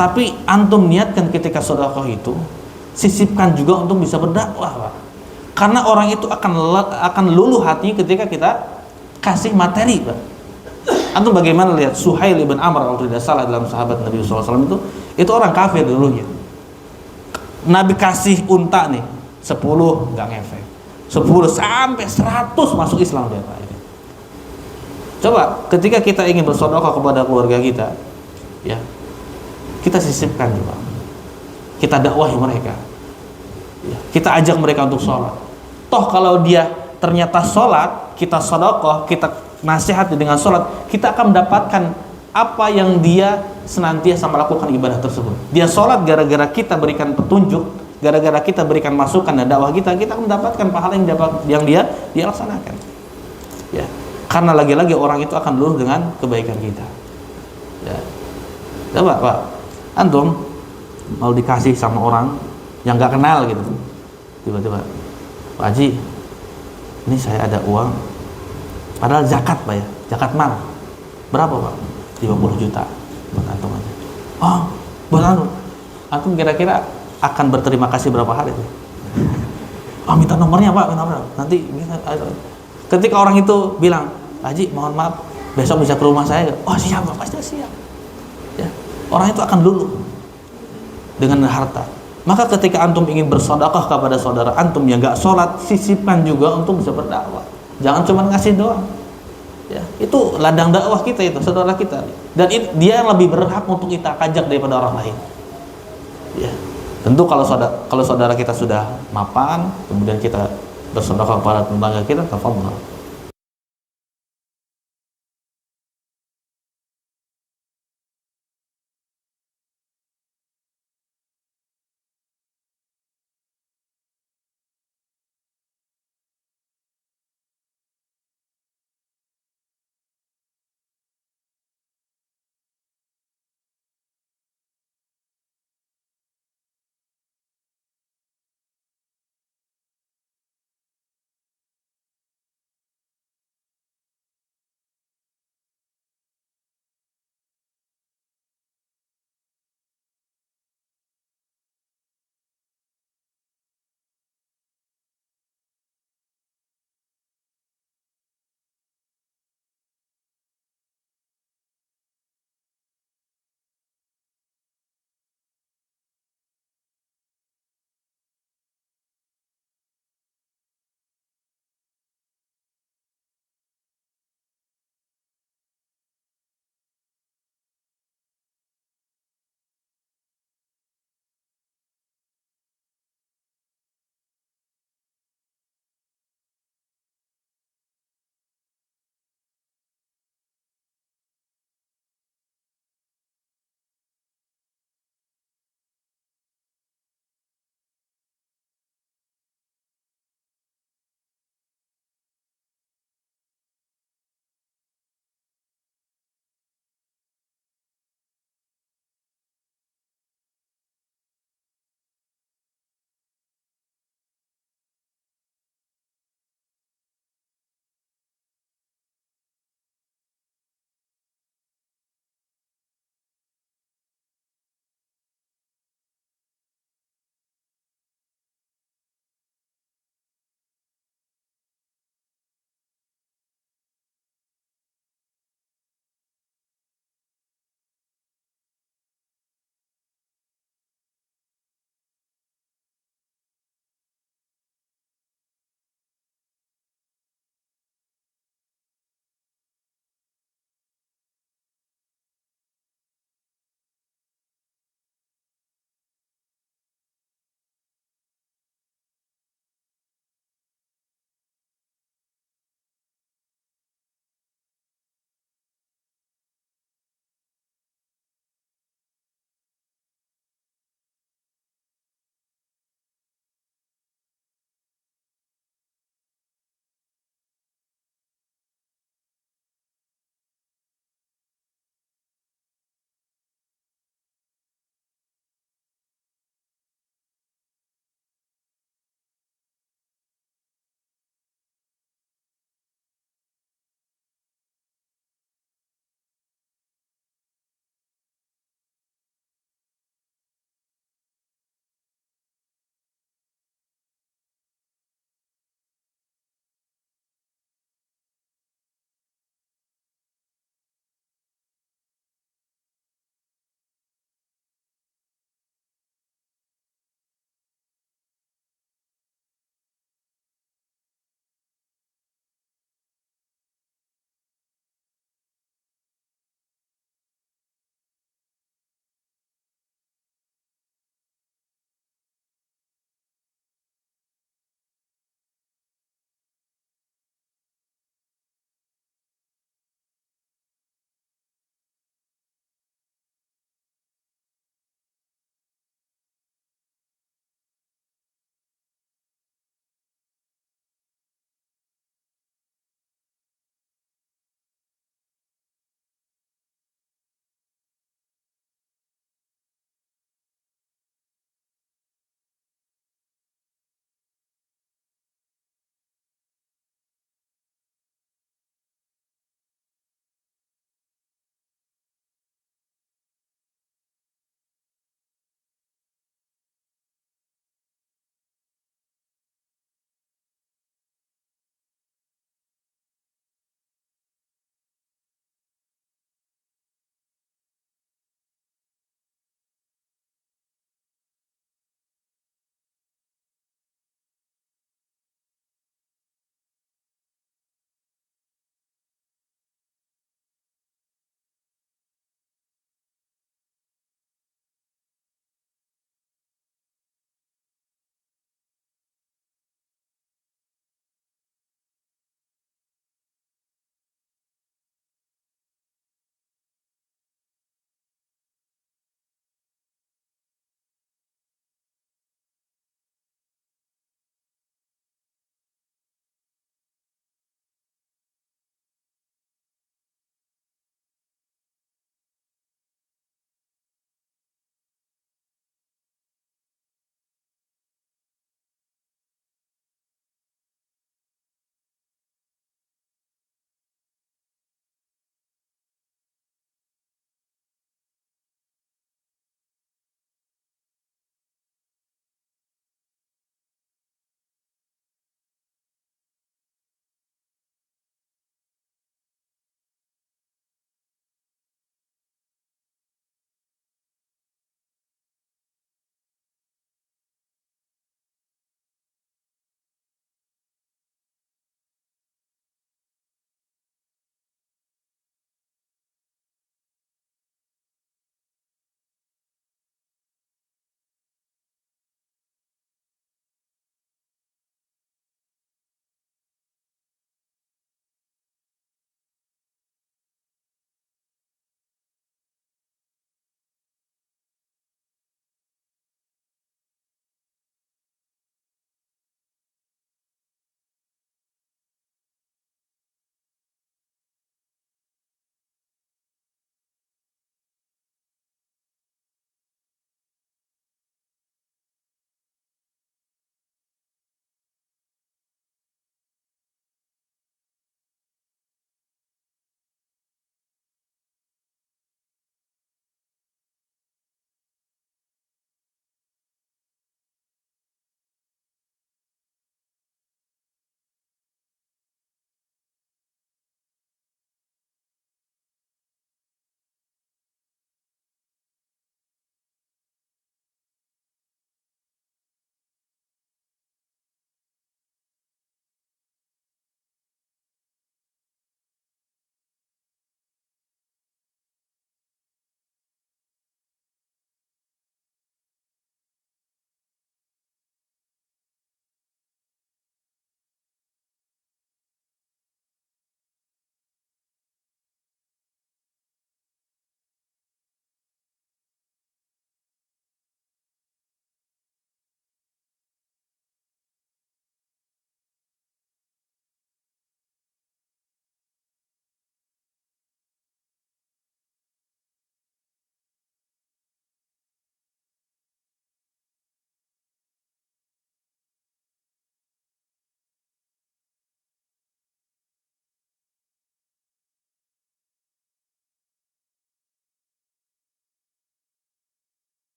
Tapi antum niatkan ketika sedekah itu, sisipkan juga untuk bisa berdakwah, Pak. Karena orang itu akan luluh hatinya ketika kita kasih materi, Pak. Antum bagaimana lihat Suhail ibn Amr, kalau tidak salah, dalam sahabat Nabi SAW itu orang kafir dulunya. Nabi kasih unta nih 10, nggak ngefek, 10 sampai 100 masuk Islam dia, Pak. Coba ketika kita ingin bersedekah kepada keluarga kita, ya, kita sisipkan juga, kita dakwahi mereka, ya, kita ajak mereka untuk sholat. Toh kalau dia ternyata sholat, kita sedekah, kita nasihati dengan sholat, kita akan mendapatkan apa yang dia senantiasa melakukan ibadah tersebut. Dia sholat gara-gara kita berikan petunjuk, gara-gara kita berikan masukan dan dakwah kita akan mendapatkan pahala yang dia laksanakan, ya. Karena lagi-lagi orang itu akan luluh dengan kebaikan kita, ya. Coba, Pak, antum mau dikasih sama orang yang nggak kenal gitu, tiba-tiba, Pak Haji, ini saya ada uang, padahal zakat, Pak, ya, zakat mal, berapa, Pak? 50 juta buat antum aja. Oh, buat antum kira-kira akan berterima kasih berapa hari itu? Oh, minta nomornya, Pak, minta nomornya. Nanti ketika orang itu bilang, Haji, mohon maaf, besok bisa ke rumah saya. Oh, siap, Pak, pasti siap, ya. Orang itu akan luluh dengan harta. Maka ketika antum ingin bersedekah kepada saudara antum yang gak sholat, sisipkan juga untuk bisa berdakwah. Jangan cuma ngasih doang, ya. Itu ladang dakwah kita, itu saudara kita, dan dia yang lebih berhak untuk kita ajak daripada orang lain, ya. Tentu kalau saudara kita sudah mapan, kemudian kita bersedekah kepada tetangga kita, tafadhol.